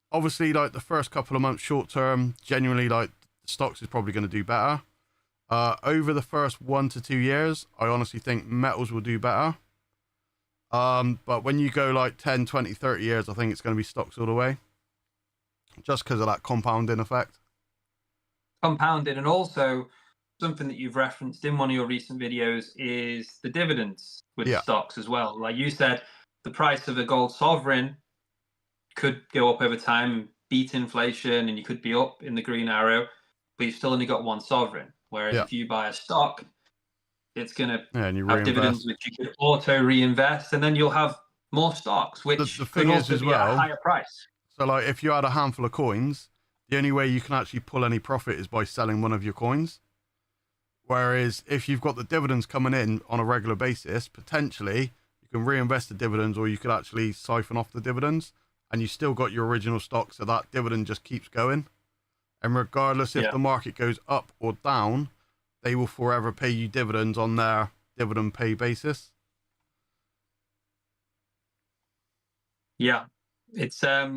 Obviously, like the first couple of months, short term, genuinely, like the stocks is probably going to do better. Over the first 1 to 2 years, I honestly think metals will do better. But when you go like 10, 20, 30 years, I think it's going to be stocks all the way. Just because of that compounding effect. Compounding, and also something that you've referenced in one of your recent videos is the dividends with stocks as well. Like you said, the price of a gold sovereign could go up over time and beat inflation, and you could be up in the green arrow, but you've still only got one sovereign. Whereas if you buy a stock, It's going to Yeah, and you have dividends reinvest. which you could auto reinvest, and then you'll have more stocks, The which could thing is also as be at a well, higher price. so like if you had a handful of coins, the only way you can actually pull any profit is by selling one of your coins. Whereas if you've got the dividends coming in on a regular basis, potentially you can reinvest the dividends, or you could actually siphon off the dividends, and you still got your original stock, so that dividend just keeps going. And regardless if Yeah. the market goes up or down, they will forever pay you dividends on their dividend pay basis. Yeah, it's stocks.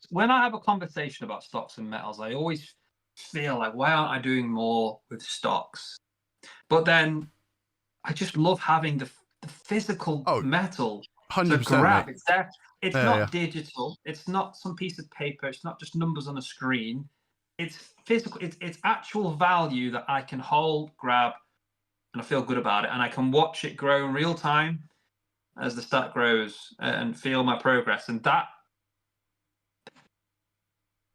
When I have a conversation about stocks and metals, I always feel like, why aren't I doing more with stocks? But then I just love having the physical Oh, metal to 100%, grab. mate. It's there. It's Yeah, not yeah. digital. It's not some piece of paper. It's not just numbers on a screen. It's physical. It's actual value that I can hold, grab, and I feel good about it. And I can watch it grow in real time as the stat grows and feel my progress. And that,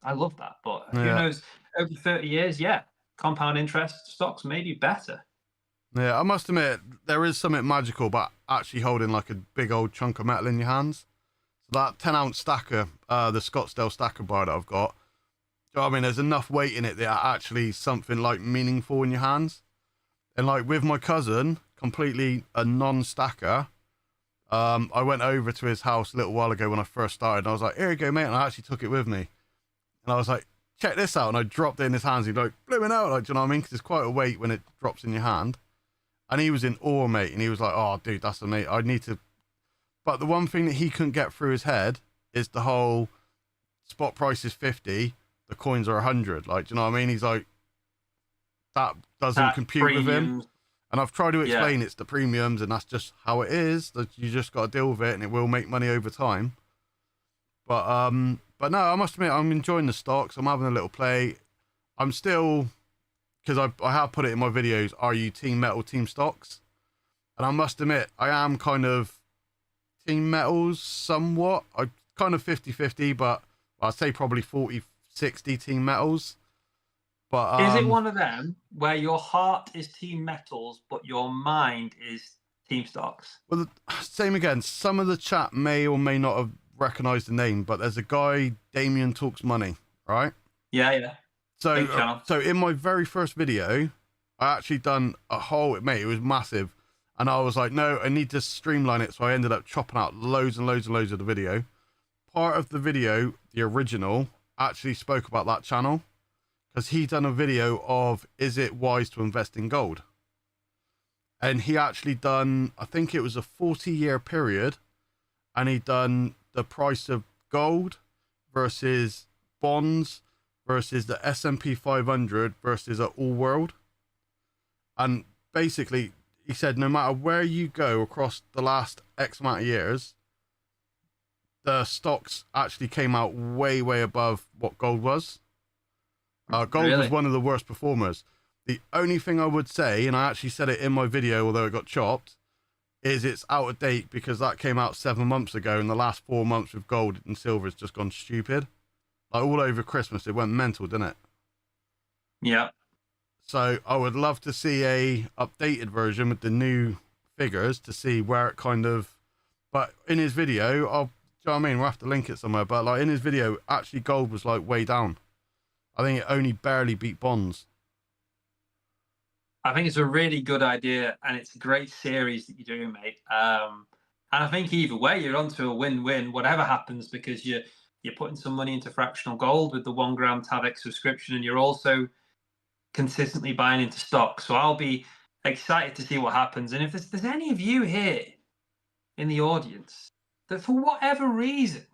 I love that. But who Yeah. knows? Over 30 years, yeah, compound interest stocks may be better. Yeah, I must admit, there is something magical about actually holding like a big old chunk of metal in your hands. So that 10-ounce stacker, the Scottsdale stacker bar that I've got, do you know what I mean? There's enough weight in it that actually something like meaningful in your hands. And like with my cousin, completely a non-stacker, I went over to his house a little while ago when I first started, and I was like, here you go, mate, and I actually took it with me. And I was like, check this out, and I dropped it in his hands. He'd like, blooming out, like, do you know what I mean? Because it's quite a weight when it drops in your hand. And he was in awe, mate, and he was like, oh, dude, that's amazing. I need to... But the one thing that he couldn't get through his head is the whole spot price is 50, the coins are 100. Like, do you know what I mean? He's like, that doesn't compute with him. And I've tried to explain it's the premiums, and that's just how it is. That you just got to deal with it, and it will make money over time. But no, I must admit, I'm enjoying the stocks. I'm having a little play. I'm still, because I have put it in my videos, are you team metal, team stocks? And I must admit, I am kind of team metals somewhat. I kind of 50-50, but I'd say probably 40-60 team metals. But is it one of them where your heart is team metals, but your mind is team stocks? Well, same again. Some of the chat may or may not have recognized the name, but there's a guy, Damien Talks Money, right? Yeah. So in my very first video, I actually done a whole, mate, it was massive. And I was like, no, I need to streamline it. So I ended up chopping out loads and loads and loads of the video. Part of the video, the original, actually spoke about that channel. Because he done a video of, is it wise to invest in gold? And he actually done, I think it was a 40-year period. And he done the price of gold versus bonds versus the S&P 500 versus an all world. And basically, he said, no matter where you go across the last X amount of years, the stocks actually came out way, way above what gold was. Gold was one of the worst performers. The only thing I would say, and I actually said it in my video, although it got chopped, is it's out of date because that came out 7 months ago, and the last 4 months with gold and silver has just gone stupid. Like all over Christmas, it went mental, didn't it? Yeah. So I would love to see a updated version with the new figures to see where it kind of. But in his video, do you know what I mean? We'll have to link it somewhere. But like in his video, actually gold was like way down. I think it only barely beat bonds. I think it's a really good idea, and it's a great series that you're doing, mate. And I think either way, you're onto a win-win, whatever happens, because you're putting some money into fractional gold with the 1 gram TAVX subscription, and you're also consistently buying into stock. So I'll be excited to see what happens. And if there's any of you here in the audience that for whatever reason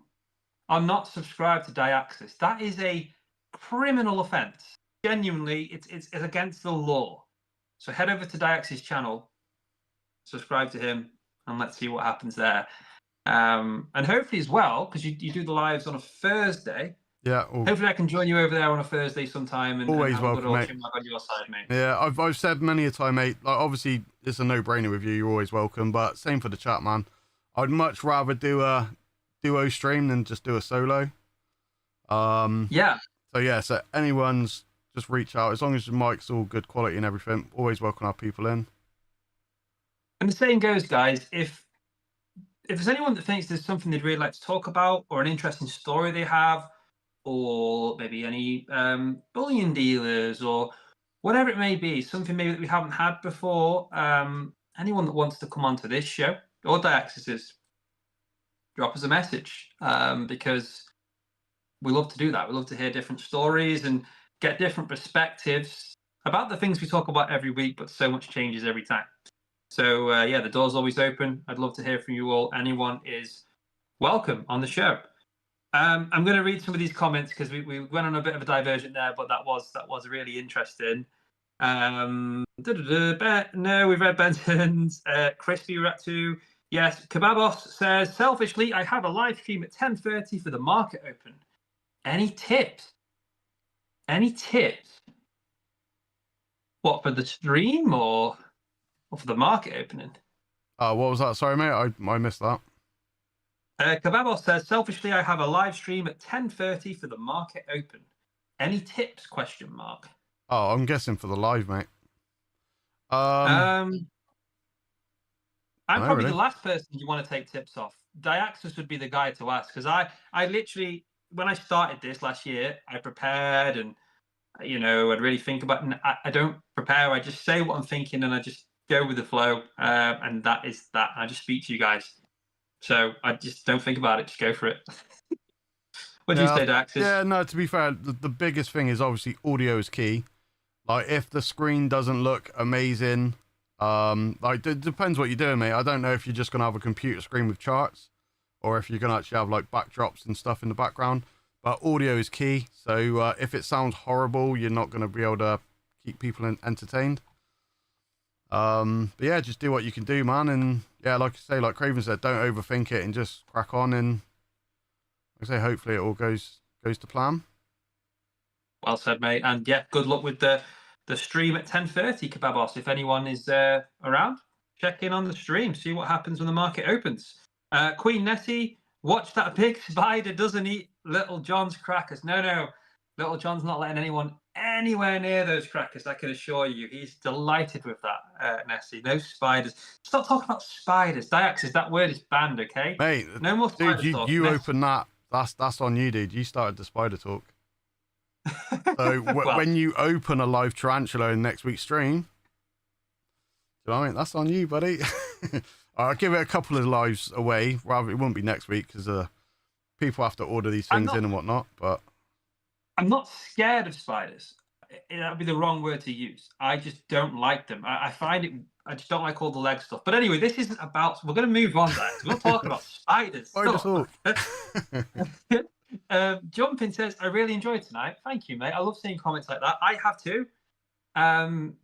are not subscribed to Diaxis, that is a criminal offense. Genuinely, it's against the law. So head over to Diaxis' channel, subscribe to him, and let's see what happens there. And hopefully as well, because you do the lives on a Thursday. Yeah. Hopefully I can join you over there on a Thursday sometime. And Always have welcome, a good mate. old on your side, mate. Yeah, I've said many a time, mate. Like obviously it's a no-brainer with you. You're always welcome. But same for the chat, man. I'd much rather do a duo stream than just do a solo. Yeah. So yeah, so anyone's just reach out. As long as your mic's all good quality and everything, always welcome our people in. And the same goes, guys. If there's anyone that thinks there's something they'd really like to talk about, or an interesting story they have, or maybe any bullion dealers, or whatever it may be, something maybe that we haven't had before, anyone that wants to come onto this show or Diaxis's, drop us a message, because we love to do that. We love to hear different stories and get different perspectives about the things we talk about every week, but so much changes every time. So yeah, the door's always open. I'd love to hear from you all. Anyone is welcome on the show. I'm going to read some of these comments because we went on a bit of a diversion there, but that was really interesting. No, we've read Benson's. Crispy Ratu. Yes, Kebabos says, selfishly, I have a live stream at 10:30 for the market open. Any tips? Any tips? What, for the stream or for the market opening? What was that? Sorry, mate. I missed that. Kebabos says, selfishly, I have a live stream at 10:30 for the market open. Any tips? ? Oh, I'm guessing for the live, mate. I'm probably really. the last person you want to take tips off. Diaxis would be the guy to ask, because I literally, when I started this last year, I prepared and, you know, I'd really think about it. And I don't prepare. I just say what I'm thinking and I just go with the flow. And that is that. I just speak to you guys. So I just don't think about it. Just go for it. What do you say, Diaxis? Yeah, no, to be fair, the biggest thing is obviously audio is key. Like, if the screen doesn't look amazing, like, it depends what you're doing, mate. I don't know if you're just going to have a computer screen with charts or if you're going to actually have, like, backdrops and stuff in the background. But audio is key. So if it sounds horrible, you're not going to be able to keep people entertained. But yeah, just do what you can do, man. And yeah, like I say, like Craven said, don't overthink it and just crack on. And like I say, hopefully it all goes to plan. Well said, mate. And yeah, good luck with the stream at 10:30, Kebabos. If anyone is around, check in on the stream, see what happens when the market opens. Queen Nettie, watch that big spider doesn't eat Little John's crackers. No, Little John's not letting anyone anywhere near those crackers, I can assure you. He's delighted with that, Nessie. No spiders. Stop talking about spiders. Diaxis, that word is banned, okay? Mate, no more spider dude, talk. you open that. That's on you, dude. You started the spider talk. So Well, when you open a live tarantula in next week's stream, do you know what I mean? That's on you, buddy. I'll give it a couple of lives away. Rather, it won't be next week because people have to order these things in and whatnot. But I'm not scared of spiders. That would be the wrong word to use. I just don't like them. I find it. I just don't like all the leg stuff. But anyway, this isn't about. We're going to move on, guys. We're not talking about spiders. Spider talk. Jumpin says, I really enjoyed tonight. Thank you, mate. I love seeing comments like that. I have too.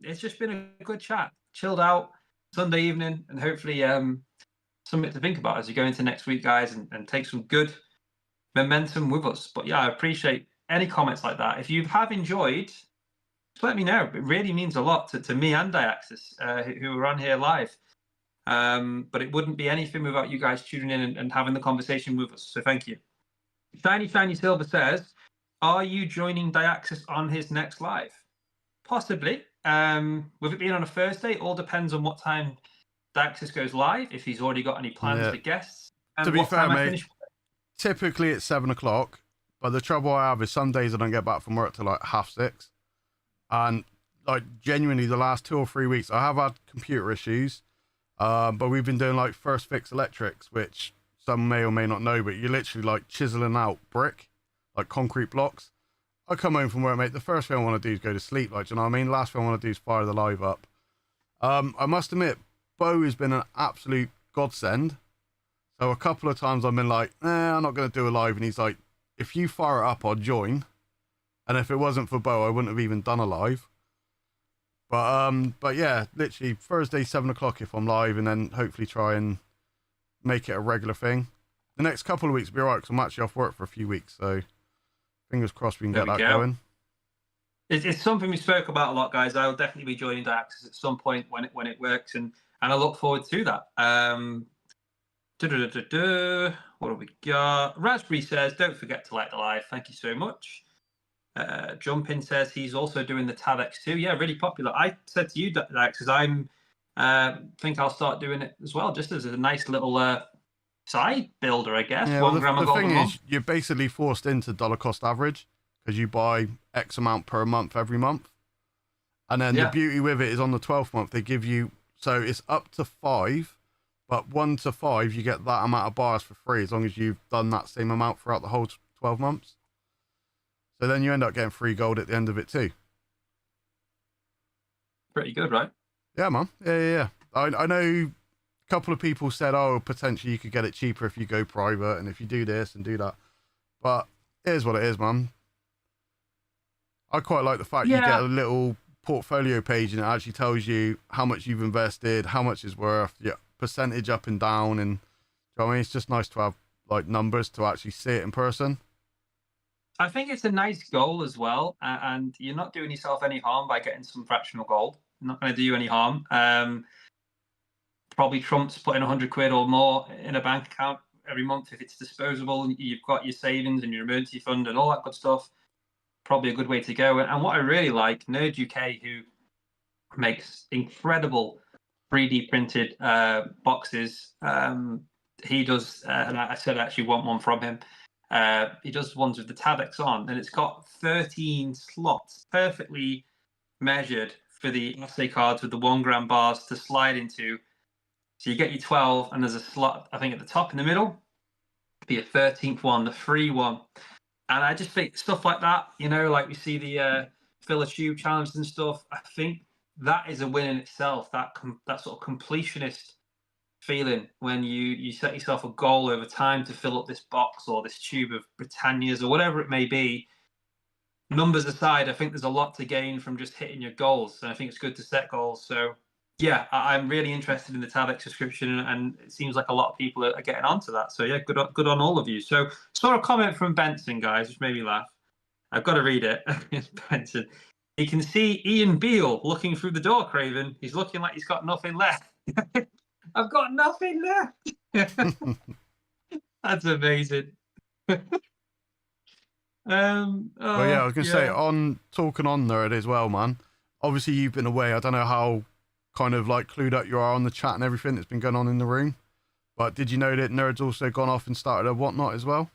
It's just been a good chat. Chilled out Sunday evening, and hopefully something to think about as you go into next week, guys, and take some good momentum with us. But yeah, I appreciate any comments like that. If you have enjoyed, just let me know. It really means a lot to me and Diaxis, who are on here live. But it wouldn't be anything without you guys tuning in and having the conversation with us. So thank you. Shiny Silver says, are you joining Diaxis on his next live? Possibly. With it being on a Thursday, it all depends on what time Diaxis goes live, if he's already got any plans for guests. And to be fair, mate, finish. Typically it's 7 o'clock, but the trouble I have is some days I don't get back from work till like 6:30. And like genuinely the last 2 or 3 weeks, I have had computer issues, but we've been doing like first fix electrics, which some may or may not know, but you're literally like chiseling out brick, like concrete blocks. I come home from work, mate. The first thing I want to do is go to sleep. Like, do you know what I mean? Last thing I want to do is fire the live up. I must admit, Bo has been an absolute godsend. So a couple of times I've been like, I'm not going to do a live. And he's like, if you fire it up, I'll join. And if it wasn't for Bo, I wouldn't have even done a live. But yeah, literally Thursday, 7 o'clock if I'm live, and then hopefully try and make it a regular thing. The next couple of weeks will be all right because I'm actually off work for a few weeks. So fingers crossed we can get that going. It's something we spoke about a lot, guys. I'll definitely be joining Diaxis at some point when it works, and I look forward to that. What have we got? Raspberry says, don't forget to like the live. Thank you so much. Jumpin says he's also doing the TADx too. Yeah, really popular. I said to you, Dax, because I'm think I'll start doing it as well, just as a nice little side builder, I guess. Yeah, 1 gram of the gold thing a month. is, you're basically forced into dollar cost average because you buy X amount per month every month. And then the beauty with it is on the 12th month, they give you, so it's up to 5, but 1 to 5, you get that amount of bars for free as long as you've done that same amount throughout the whole 12 months. So then you end up getting free gold at the end of it too. Pretty good, right? Yeah, man. Yeah. I know a couple of people said, oh, potentially you could get it cheaper if you go private and if you do this and do that. But it is what it is, man. I quite like the fact you get a little portfolio page and it actually tells you how much you've invested, how much it's worth, your percentage up and down. And you know what I mean? It's just nice to have like numbers to actually see it in person. I think it's a nice goal as well, and you're not doing yourself any harm by getting some fractional gold. Not going to do you any harm. Probably trumps putting 100 quid or more in a bank account every month if it's disposable and you've got your savings and your emergency fund and all that good stuff. Probably a good way to go. And what I really like, Nerd UK, who makes incredible 3D printed boxes, he does, and I said I actually want one from him. He does ones with the TADx on, and it's got 13 slots perfectly measured for the assay cards with the 1 gram bars to slide into. So you get your 12, and there's a slot, I think, at the top in the middle, be a 13th one, the free one. And I just think stuff like that, you know, like we see the fill a tube challenge and stuff. I think that is a win in itself. That sort of completionist feeling when you set yourself a goal over time to fill up this box or this tube of Britannias or whatever it may be. Numbers aside, I think there's a lot to gain from just hitting your goals, and I think it's good to set goals. So yeah, I'm really interested in the TADx subscription, and it seems like a lot of people are getting onto that. So yeah, good on all of you. So saw a comment from Benson, guys, which made me laugh. I've got to read it. It's Benson. He can see Ian Beale looking through the door, Craven. He's looking like he's got nothing left. I've got nothing left. That's amazing. Well, yeah, I was going to say, on talking on Nerd as well, man. Obviously, you've been away. I don't know how kind of like clued up you are on the chat and everything that's been going on in the room. But did you know that Nerd's also gone off and started a Whatnot as well?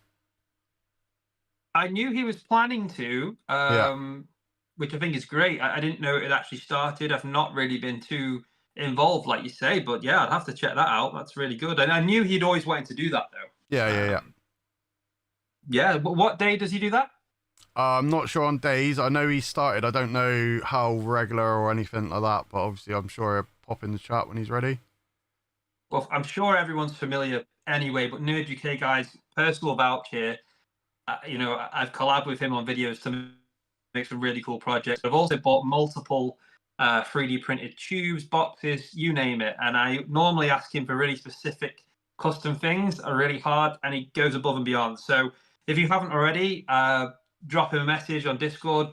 I knew he was planning to, which I think is great. I didn't know it had actually started. I've not really been too involved, like you say, but yeah, I'd have to check that out. That's really good. And I knew he'd always wanted to do that, though. Yeah. Yeah, but what day does he do that? I'm not sure on days. I know he started. I don't know how regular or anything like that, but obviously I'm sure he'll pop in the chat when he's ready. Well, I'm sure everyone's familiar anyway, but Nerd UK, guys, personal vouch here. You know, I've collabed with him on videos to make some really cool projects. I've also bought multiple 3D printed tubes, boxes, you name it. And I normally ask him for really specific custom things, are really hard, and he goes above and beyond. So if you haven't already, drop him a message on Discord,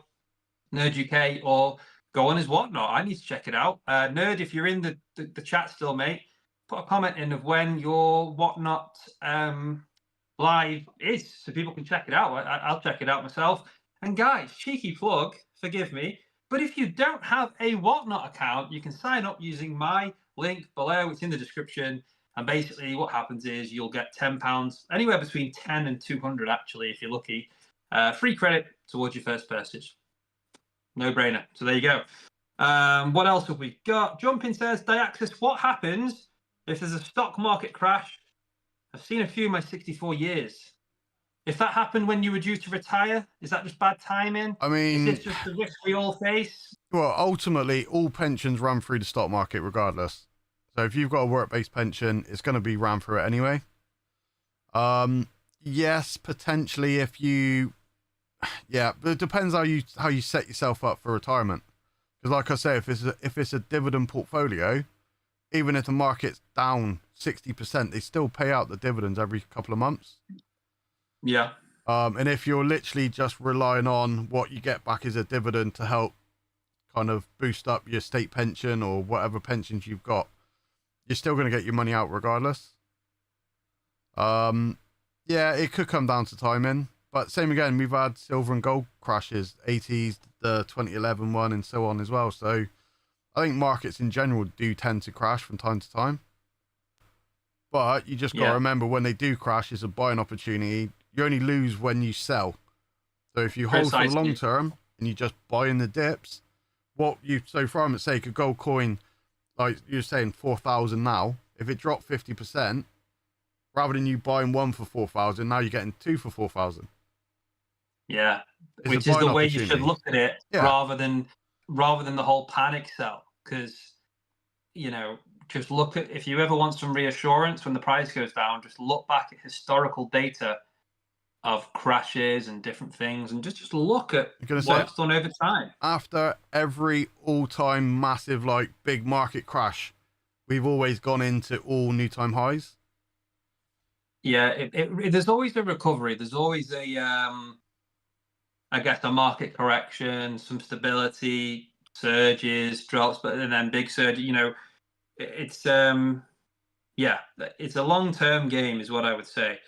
Nerd UK, or go on his Whatnot. I need to check it out. Nerd, if you're in the chat still, mate, put a comment in of when your Whatnot live is so people can check it out. I'll check it out myself. And guys, cheeky plug, forgive me, but if you don't have a Whatnot account, you can sign up using my link below. It's in the description. And basically what happens is you'll get £10, anywhere between 10 and 200 actually, if you're lucky. Free credit towards your first purchase. No brainer. So there you go. What else have we got? Jumpin says, Diaxis, what happens if there's a stock market crash? I've seen a few in my 64 years. If that happened when you were due to retire, is that just bad timing? I mean, is this just the risk we all face? Well, ultimately, all pensions run through the stock market regardless. So if you've got a work-based pension, it's going to be ran through it anyway. Yes, potentially if you... Yeah, but it depends how you set yourself up for retirement. Because like I say, if it's a dividend portfolio, even if the market's down 60%, they still pay out the dividends every couple of months. Yeah. And if you're literally just relying on what you get back as a dividend to help kind of boost up your state pension or whatever pensions you've got, you're still going to get your money out regardless. Yeah, it could come down to timing. but same again, we've had silver and gold crashes, 80s, the 2011 one, and so on as well. So I think markets in general do tend to crash from time to time. But you just got to remember, when they do crash, it's a buying opportunity. You only lose when you sell. So if you hold for the long term and you just buy in the dips, so for argument's sake, a gold coin, like you're saying, 4,000 now, if it dropped 50%, rather than you buying one for 4,000, now you're getting two for 4,000. Yeah, which is the way you should look at it, rather than the whole panic sell. Because, you know, just look at, if you ever want some reassurance when the price goes down, just look back at historical data of crashes and different things, and just look at what it's done over time. After every all-time massive, like, big market crash, we've always gone into all new time highs. Yeah, there's always a recovery. There's always a, I guess, a market correction, some stability, surges, drops, but and then big surge. You know, it's it's a long-term game, is what I would say.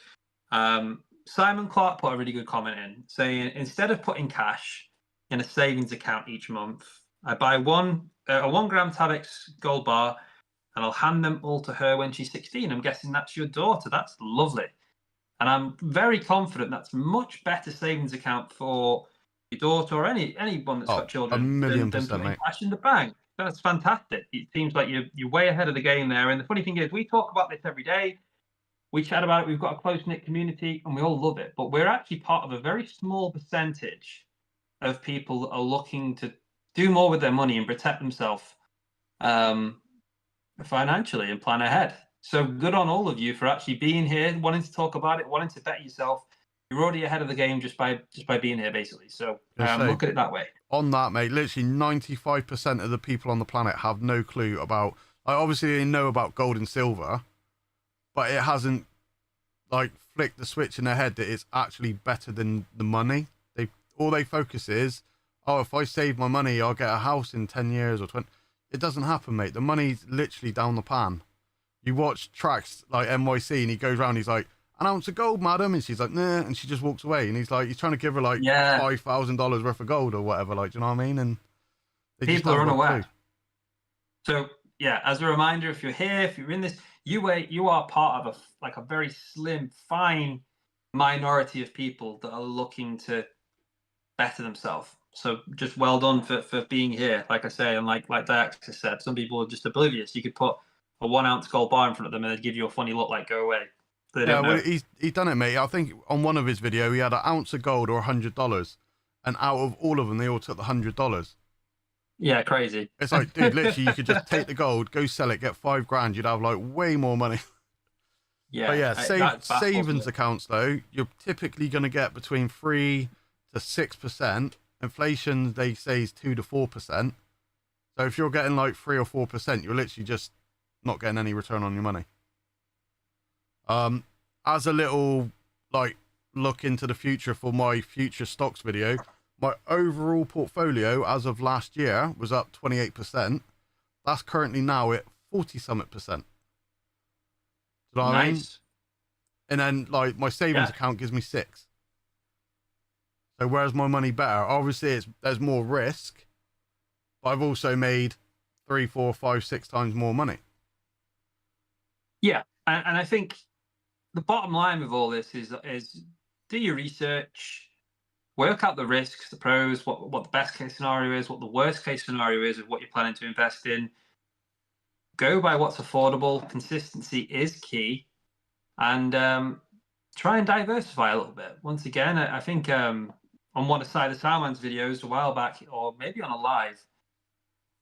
Simon Clark put a really good comment in, saying, instead of putting cash in a savings account each month, I buy a 1 gram Tabex gold bar, and I'll hand them all to her when she's 16. I'm guessing that's your daughter. That's lovely. And I'm very confident that's much better savings account for your daughter or anyone that's got children than putting cash in the bank. That's fantastic. It seems like you're way ahead of the game there. And the funny thing is, we talk about this every day. We chat about it. We've got a close-knit community, and we all love it. But we're actually part of a very small percentage of people that are looking to do more with their money and protect themselves financially and plan ahead. So good on all of you for actually being here, wanting to talk about it, wanting to bet yourself. You're already ahead of the game just by being here, basically. So look at it that way. On that, mate, literally 95% of the people on the planet have no clue about. Like, obviously, they know about gold and silver, but it hasn't like flicked the switch in their head that it's actually better than the money. All they focus is, oh, if I save my money, I'll get a house in 10 years or 20. It doesn't happen, mate. The money's literally down the pan. You watch tracks like NYC, and he goes around, he's like, an ounce of gold, madam, and she's like, nah, and she just walks away, and he's trying to give her like $5,000 worth of gold or whatever, like, do you know what I mean? And people are unaware. So yeah, as a reminder, if you're here, if you're in this, you are part of a very slim, fine minority of people that are looking to better themselves. So just well done for being here. Like I say, and like Diaxis said, some people are just oblivious. You could put a 1 ounce gold bar in front of them and they'd give you a funny look like, go away. Well, he's done it, mate. I think on one of his videos, he had an ounce of gold or $100. And out of all of them, they all took the $100. Yeah, crazy. It's like, dude, literally, you could just take the gold, go sell it, get $5,000. You'd have like way more money. Yeah. But yeah, savings accounts, though, you're typically going to get between 3 to 6%. Inflation, they say, is 2 to 4%. So if you're getting like 3 or 4%, you're literally just not getting any return on your money. As a little like look into the future for my future stocks video, my overall portfolio as of last year was up 28%. That's currently now at 40-something%. You know what I mean? And then like my savings account gives me 6. So where's my money better? Obviously, there's more risk, but I've also made 3, 4, 5, 6 times more money. Yeah, and I think the bottom line with all this is do your research, work out the risks, the pros, what the best case scenario is, what the worst case scenario is of what you're planning to invest in. Go by what's affordable. Consistency is key, and try and diversify a little bit. Once again, I think on one of Silas Salman's videos a while back, or maybe on a live,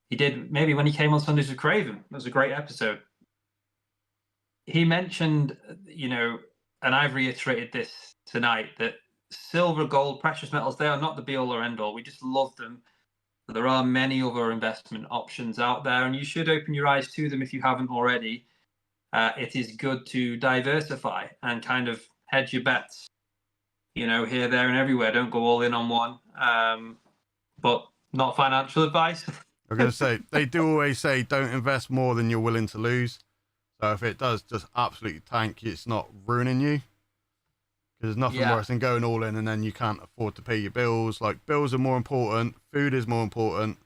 he did, maybe when he came on Sundays with Craven. It was a great episode. He mentioned, and I've reiterated this tonight, that silver, gold, precious metals, they are not the be-all or end-all. We just love them. There are many other investment options out there, and you should open your eyes to them if you haven't already. It is good to diversify and kind of hedge your bets, here, there, and everywhere. Don't go all in on one. But not financial advice. I'm going to say, they do always say don't invest more than you're willing to lose. So if it does just absolutely tank, it's not ruining you. Because there's nothing Yeah. worse than going all in and then you can't afford to pay your bills. Like, bills are more important, food is more important.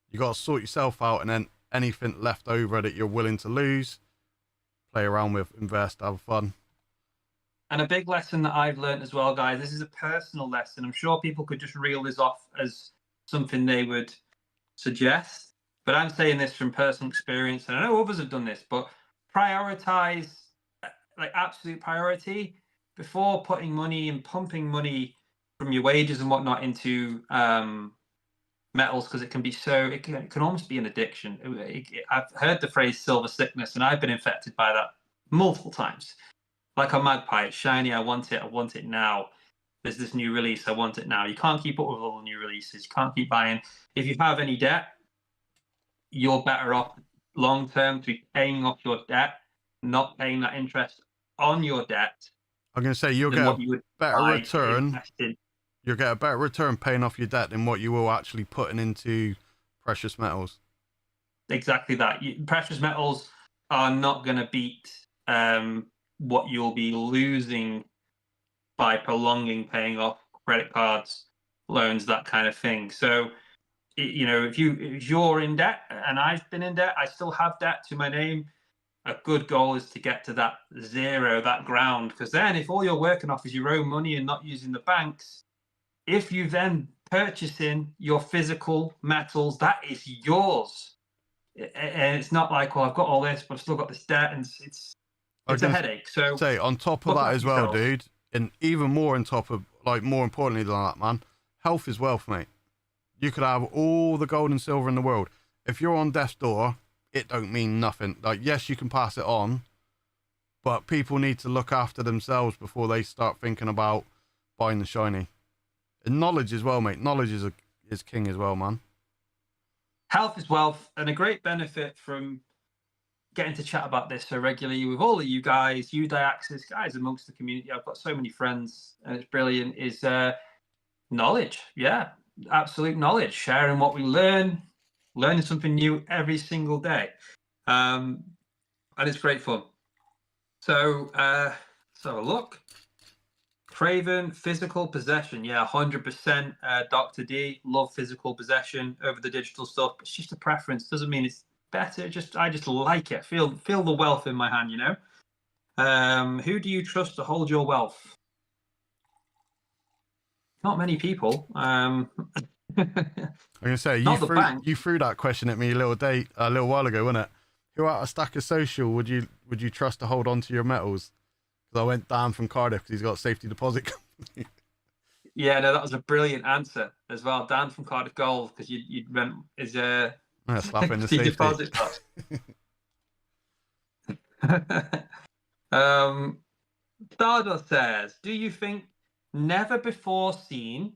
You got to sort yourself out, and then anything left over that you're willing to lose, play around with, invest, have fun. And a big lesson that I've learned as well, guys, this is a personal lesson. I'm sure people could just reel this off as something they would suggest, but I'm saying this from personal experience, and I know others have done this, but prioritize, like, absolute priority before putting money and pumping money from your wages and whatnot into metals, because it can almost be an addiction. I've heard the phrase silver sickness, and I've been infected by that multiple times. Like a magpie, it's shiny, I want it now. There's this new release, I want it now. You can't keep up with all the new releases. You can't keep buying. If you have any debt, you're better off long term to be paying off your debt, not paying that interest on your debt. I'm going to say you'll get a better return. You'll get a better return paying off your debt than what you will actually putting into precious metals. Exactly that. Precious metals are not going to beat what you'll be losing by prolonging paying off credit cards, loans, that kind of thing. So, if you're in debt, and I've been in debt, I still have debt to my name. A good goal is to get to that zero, that ground, because then if all you're working off is your own money and not using the banks, if you then purchasing your physical metals, that is yours. And it's not like, well, I've got all this, but I've still got this debt, and it's a headache. So say on top of that as well, dude, and even more on top of, like, more importantly than that, man, health is wealth, mate. You could have all the gold and silver in the world. If you're on death's door, it don't mean nothing. Like, yes, you can pass it on, but people need to look after themselves before they start thinking about buying the shiny. And knowledge as well, mate. Knowledge is king as well, man. Health is wealth, and a great benefit from getting to chat about this so regularly with all of you guys, you Diaxis guys amongst the community. I've got so many friends, and it's brilliant. Is knowledge, yeah, absolute knowledge, sharing what we learning something new every single day, and it's great fun. So let's have a look. Craven, physical possession, yeah, 100%. Dr. D, love physical possession over the digital stuff. It's just a preference. Doesn't mean it's better. I just like it. Feel the wealth in my hand, Who do you trust to hold your wealth? Not many people. I'm gonna say you threw that question at me a little while ago, wasn't it? Who out of Stacker Social would you trust to hold on to your metals? Because I went Dan from Cardiff because he's got a safety deposit company. Yeah, no, that was a brilliant answer as well. Dan from Cardiff Gold, because you'd rent his slap in the safety deposit. Stardust says, do you think never before seen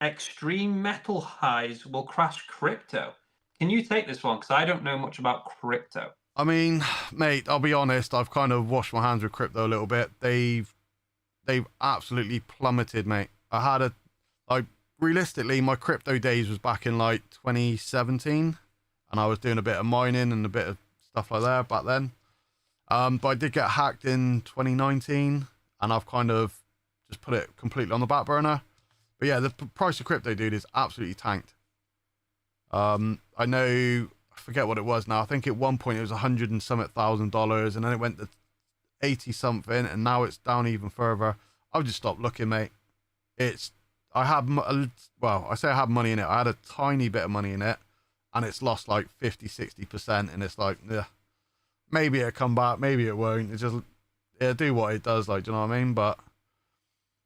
extreme metal highs will crash crypto? Can you take this one? Because I don't know much about crypto. I mean, mate, I'll be honest, I've kind of washed my hands with crypto a little bit. They've absolutely plummeted, mate. Realistically, my crypto days was back in like 2017, and I was doing a bit of mining and a bit of stuff like that back then. But I did get hacked in 2019, and I've kind of just put it completely on the back burner. But yeah, the price of crypto, dude, is absolutely tanked. I know, I forget what it was now. I think at one point it was $100 and something thousand, and then it went to 80 something, and now it's down even further. I've just stopped looking, mate. I had money in it. I had a tiny bit of money in it, and it's lost like 50-60%, and it's like, yeah, maybe it'll come back, maybe it won't. It'll do what it does, like, do you know what I mean? But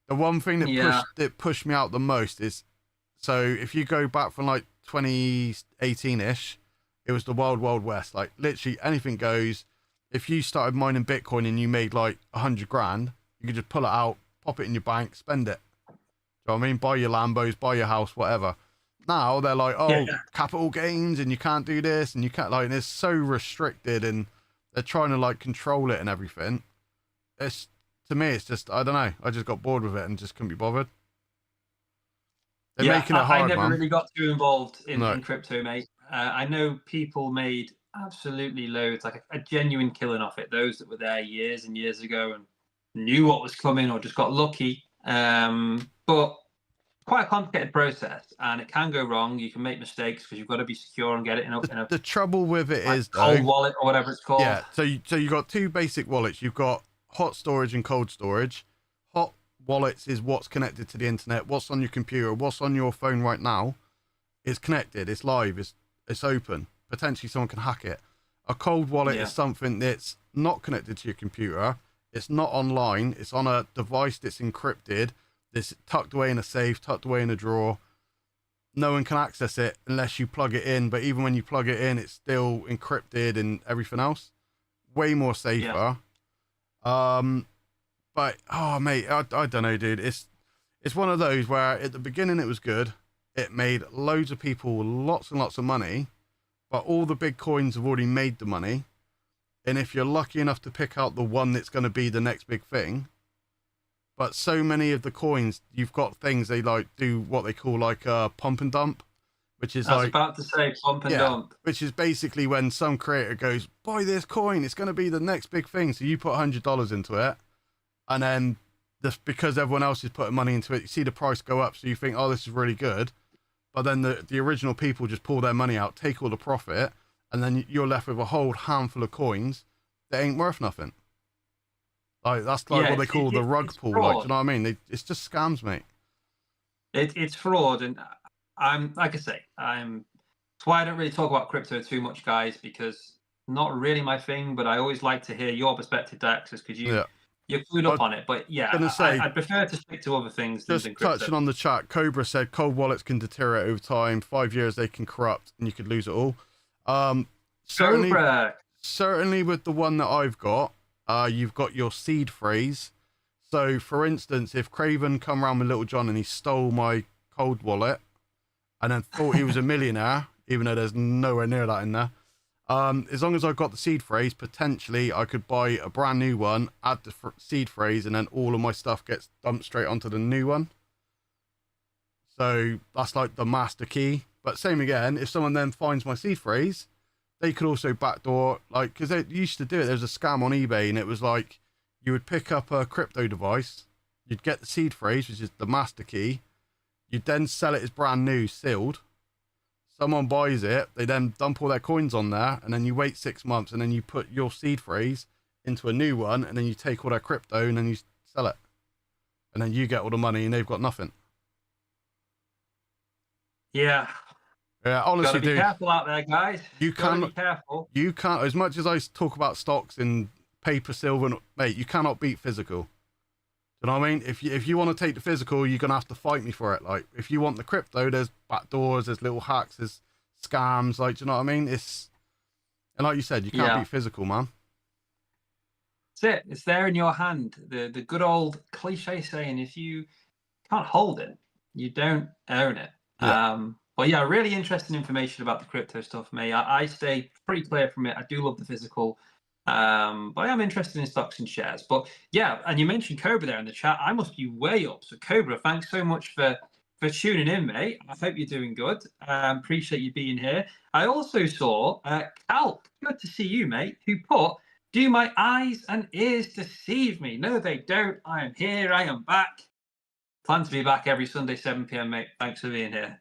the one thing that pushed me out the most is, so if you go back from like 2018-ish, it was the wild West. Like, literally anything goes. If you started mining Bitcoin and you made like 100 grand, you could just pull it out, pop it in your bank, spend it. Do you know what I mean? Buy your Lambos, buy your house, whatever. Now they're like, capital gains, and you can't do this, and you can't, like, and it's so restricted, and they're trying to like control it and everything. To me, it's just, I don't know. I just got bored with it and just couldn't be bothered. They're making it hard, I never man. really got too involved in crypto, mate. I know people made absolutely loads, like a genuine killing off it. Those that were there years and years ago and knew what was coming or just got lucky. But quite a complicated process, and it can go wrong. You can make mistakes because you've got to be secure and get it in a The trouble with it is, cold though, wallet or whatever it's called. yeah. So you got two basic wallets. You've got hot storage and cold storage. Hot wallets is what's connected to the internet. What's on your computer? What's on your phone right now is connected. It's live. It's open. Potentially someone can hack it. A cold wallet is something that's not connected to your computer. It's not online. It's on a device that's encrypted. It's tucked away in a safe, tucked away in a drawer. No one can access it unless you plug it in. But even when you plug it in, it's still encrypted and everything else. Way more safer. But oh mate, I don't know, dude. It's one of those where at the beginning it was good. It made loads of people lots and lots of money, but all the big coins have already made the money. And if you're lucky enough to pick out the one that's going to be the next big thing, but so many of the coins, you've got things they like do what they call like a pump and dump, which is I was about to say pump and dump. Which is basically when some creator goes, buy this coin, it's going to be the next big thing. So you put $100 into it, and then just because everyone else is putting money into it, you see the price go up, so you think, oh, this is really good. But then the original people just pull their money out, take all the profit, and then you're left with a whole handful of coins that ain't worth nothing. Like that's like what they call the rug pull. Like, do you know what I mean? It's just scams, mate. It's fraud, and I'm like I say, that's why I don't really talk about crypto too much, guys, because not really my thing. But I always like to hear your perspective, Daxus, because you're clued up on it. But yeah, I prefer to stick to other things. Just than crypto. Touching on the chat, Cobra said cold wallets can deteriorate over time. 5 years they can corrupt, and you could lose it all. Certainly with the one that I've got. You've got your seed phrase. So, for instance, if Craven come around with Little John and he stole my cold wallet and then thought he was a millionaire, even though there's nowhere near that in there, as long as I've got the seed phrase, potentially I could buy a brand new one, add the seed phrase, and then all of my stuff gets dumped straight onto the new one. So, that's like the master key. But same again, if someone then finds my seed phrase, they could also backdoor, like, because they used to do it. There was a scam on eBay, and it was like you would pick up a crypto device, you'd get the seed phrase, which is the master key, you'd then sell it as brand new, sealed. Someone buys it, they then dump all their coins on there, and then you wait 6 months, and then you put your seed phrase into a new one, and then you take all their crypto, and then you sell it. And then you get all the money, and they've got nothing. Yeah. Yeah, honestly, be careful out there, guys. You can't be careful. You can't, as much as I talk about stocks in paper, silver, mate, you cannot beat physical. Do you know what I mean? If you want to take the physical, you're gonna have to fight me for it. Like, if you want the crypto, there's backdoors, there's little hacks, there's scams. Like, do you know what I mean? And like you said, you can't beat physical, man. That's it. It's there in your hand. The good old cliche saying: if you can't hold it, you don't own it. Yeah. But yeah, really interesting information about the crypto stuff, mate. I stay pretty clear from it. I do love the physical, but I am interested in stocks and shares. But yeah, and you mentioned Cobra there in the chat. I must be way up. So Cobra, thanks so much for tuning in, mate. I hope you're doing good. Appreciate you being here. I also saw Cal, good to see you, mate, who put, do my eyes and ears deceive me? No, they don't. I am here. I am back. Plan to be back every Sunday, 7 p.m, mate. Thanks for being here.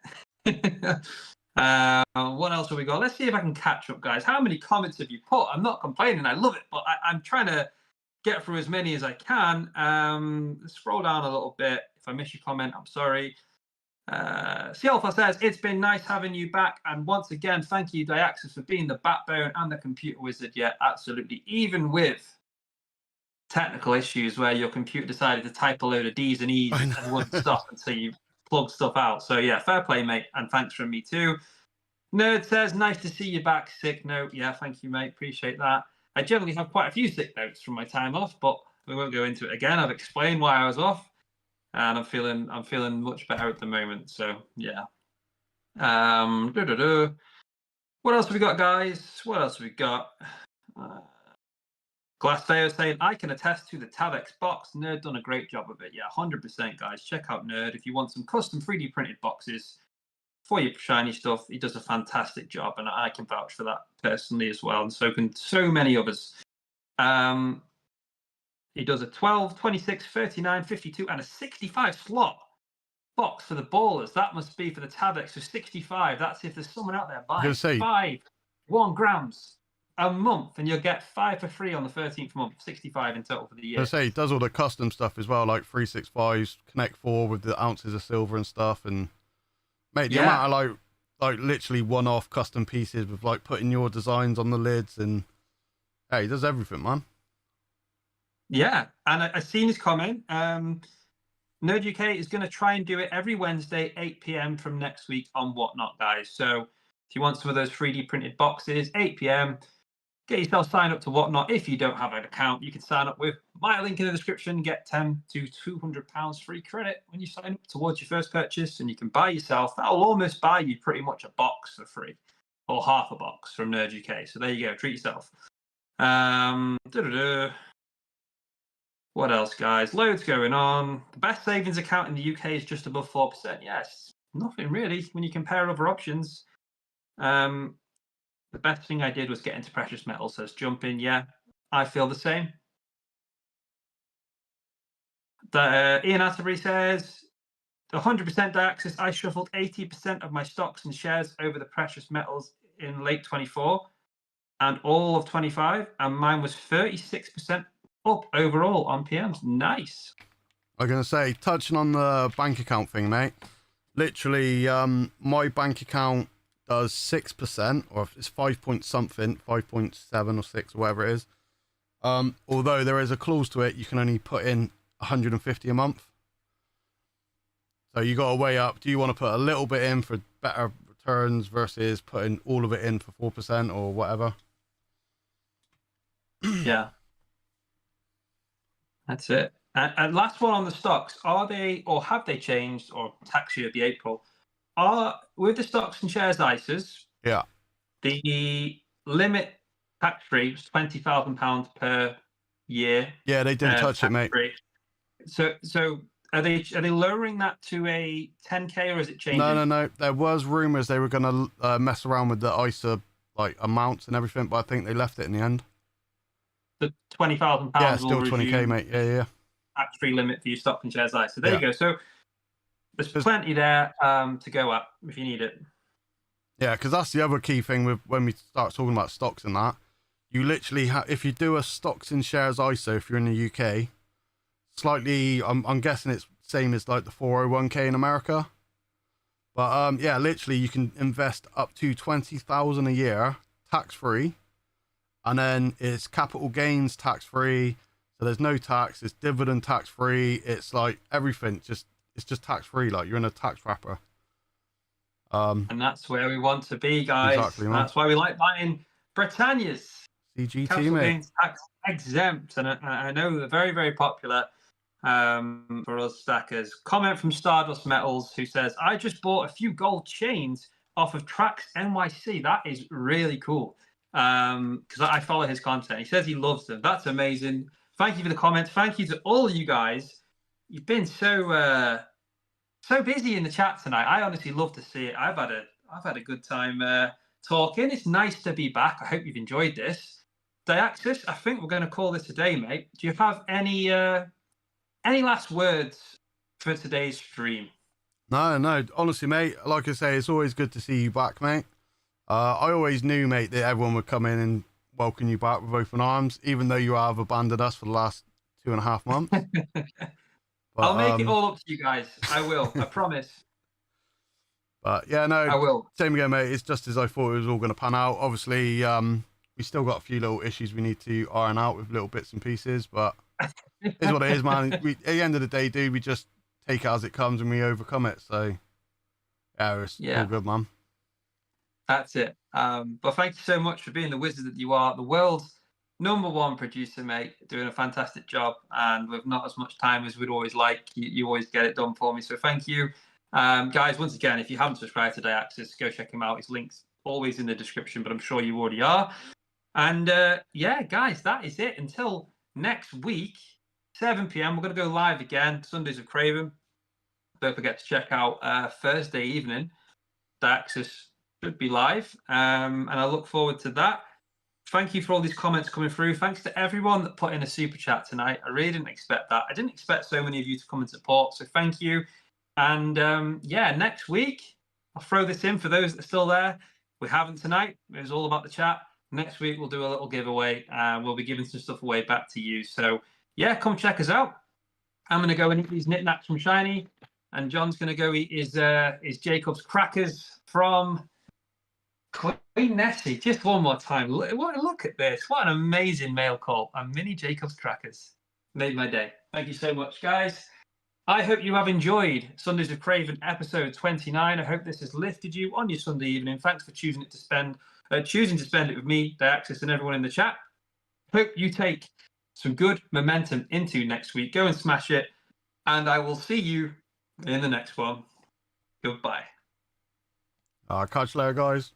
What else have we got? Let's see if I can catch up, guys. How many comments have you put? I'm not complaining. I love it, but I'm trying to get through as many as I can. Let's scroll down a little bit. If I miss your comment, I'm sorry. C Alpha says, it's been nice having you back. And once again, thank you, Daxus, for being the backbone and the computer wizard. Yeah, absolutely. Even with technical issues where your computer decided to type a load of D's and E's and wouldn't stop until you plug stuff out. So yeah, fair play, mate, and thanks from me too. Nerd says, nice to see you back. Sick note. Yeah, thank you, mate. Appreciate that. I generally have quite a few sick notes from my time off, but we won't go into it again. I've explained why I was off, and I'm feeling much better at the moment. So yeah. What else have we got, guys? What else have we got? Glassdale saying, I can attest to the Tavex box. Nerd done a great job of it. Yeah, 100%, guys. Check out Nerd if you want some custom 3D printed boxes for your shiny stuff. He does a fantastic job, and I can vouch for that personally as well, and so can so many others. Yeah, He does a 12, 26, 39, 52, and a 65 slot box for the ballers. That must be for the Tabex. So 65. That's if there's someone out there buying 1 grams a month, and you'll get 5 for free on the 13th month. 65 in total for the year. I say he does all the custom stuff as well, like 365s, Connect 4 with the ounces of silver and stuff. And mate, the amount of like literally one-off custom pieces with like putting your designs on the lids, and hey, he does everything, man. Yeah, and I've seen his comment. Nerd UK is going to try and do it every Wednesday, 8 p.m. from next week on Whatnot, guys. So if you want some of those 3D printed boxes, 8 p.m., get yourself signed up to Whatnot. If you don't have an account, you can sign up with my link in the description. Get 10 to £200 free credit when you sign up towards your first purchase, and you can buy yourself. That'll almost buy you pretty much a box for free, or half a box from Nerd UK. So there you go. Treat yourself. What else, guys? Loads going on. The best savings account in the UK is just above 4%. Yes, nothing really when you compare other options. The best thing I did was get into precious metals, says Jumping. Yeah, I feel the same. Ian Atterbury says, 100% Diaxis. I shuffled 80% of my stocks and shares over the precious metals in late 24 and all of 25, and mine was 36% up overall on PMs. Nice. I'm going to say, touching on the bank account thing, mate, literally my bank account does 6%, or it's 5 point something, 5.7 or 6, or whatever it is. Although there is a clause to it, you can only put in 150 a month. So you got to weigh up, do you want to put a little bit in for better returns versus putting all of it in for 4% or whatever? Yeah. That's it. And last one on the stocks, are they, or have they changed, or tax year the April, are with the stocks and shares ISAs, yeah, the limit tax free was £20,000 per year. Yeah, they didn't touch it, mate. So are they lowering that to a 10k, or is it changing? No. There was rumours they were going to mess around with the ISA like amounts and everything, but I think they left it in the end. The £20,000. Yeah, still 20k, mate. Yeah. Tax-free limit for your stock and shares ISA. So there you go. So there's plenty there to go up if you need it. Yeah, because that's the other key thing with when we start talking about stocks and that. You literally have, if you do a stocks and shares ISA, if you're in the UK, slightly, I'm guessing it's same as like the 401k in America. But yeah, literally you can invest up to 20,000 a year tax free, and then it's capital gains tax free. So there's no tax. It's dividend tax free. It's like everything. It's just tax free. Like you're in a tax wrapper. And that's where we want to be, guys. Exactly, man. That's why we like buying Britannia's CGT, capital mate. gains tax exempt, and I know they're very, very popular for us stackers. Comment from Stardust Metals, who says, "I just bought a few gold chains off of Trax NYC. That is really cool." Because I follow his content. He says he loves them. That's amazing. Thank you for the comment. Thank you to all of you guys. You've been so busy in the chat tonight. I honestly love to see it. I've had a good time talking. It's nice to be back. I hope you've enjoyed this. Diaxis, I think we're going to call this a day, mate. Do you have any last words for today's stream? No. Honestly, mate, like I say, it's always good to see you back, mate. I always knew, mate, that everyone would come in and welcome you back with open arms, even though you have abandoned us for the last 2.5 months. But, I'll make it all up to you guys. I will. I promise. But yeah, no, I will. Same again, mate. It's just as I thought it was all going to pan out. Obviously, we still got a few little issues we need to iron out with little bits and pieces, but it's what it is, man. At the end of the day, dude, we just take it as it comes and we overcome it. So yeah, it's all good, man. That's it. But thank you so much for being the wizard that you are, the world's #1 producer, mate, doing a fantastic job, and with not as much time as we'd always like, you always get it done for me. So thank you. Guys, once again, if you haven't subscribed to Diaxis, go check him out. His link's always in the description, but I'm sure you already are. And yeah, guys, that is it. Until next week, 7 p.m, we're going to go live again, Sundays of Craven. Don't forget to check out Thursday evening. Diaxis should be live, and I look forward to that. Thank you for all these comments coming through. Thanks to everyone that put in a super chat tonight. I really didn't expect that. I didn't expect so many of you to come and support. So thank you. And yeah, next week, I'll throw this in for those that are still there. We haven't tonight. It was all about the chat. Next week, we'll do a little giveaway. We'll be giving some stuff away back to you. So yeah, come check us out. I'm going to go and eat these knickknacks from Shiny. And John's going to go eat his Jacob's crackers from Queen Nessie. Just one more time. Look at this. What an amazing mail call. And mini Jacob's crackers. Made my day. Thank you so much, guys. I hope you have enjoyed Sundays with Craven episode 29. I hope this has lifted you on your Sunday evening. Thanks for choosing to spend it with me, Diaxis, and everyone in the chat. Hope you take some good momentum into next week. Go and smash it. And I will see you in the next one. Goodbye. Catch you later, guys.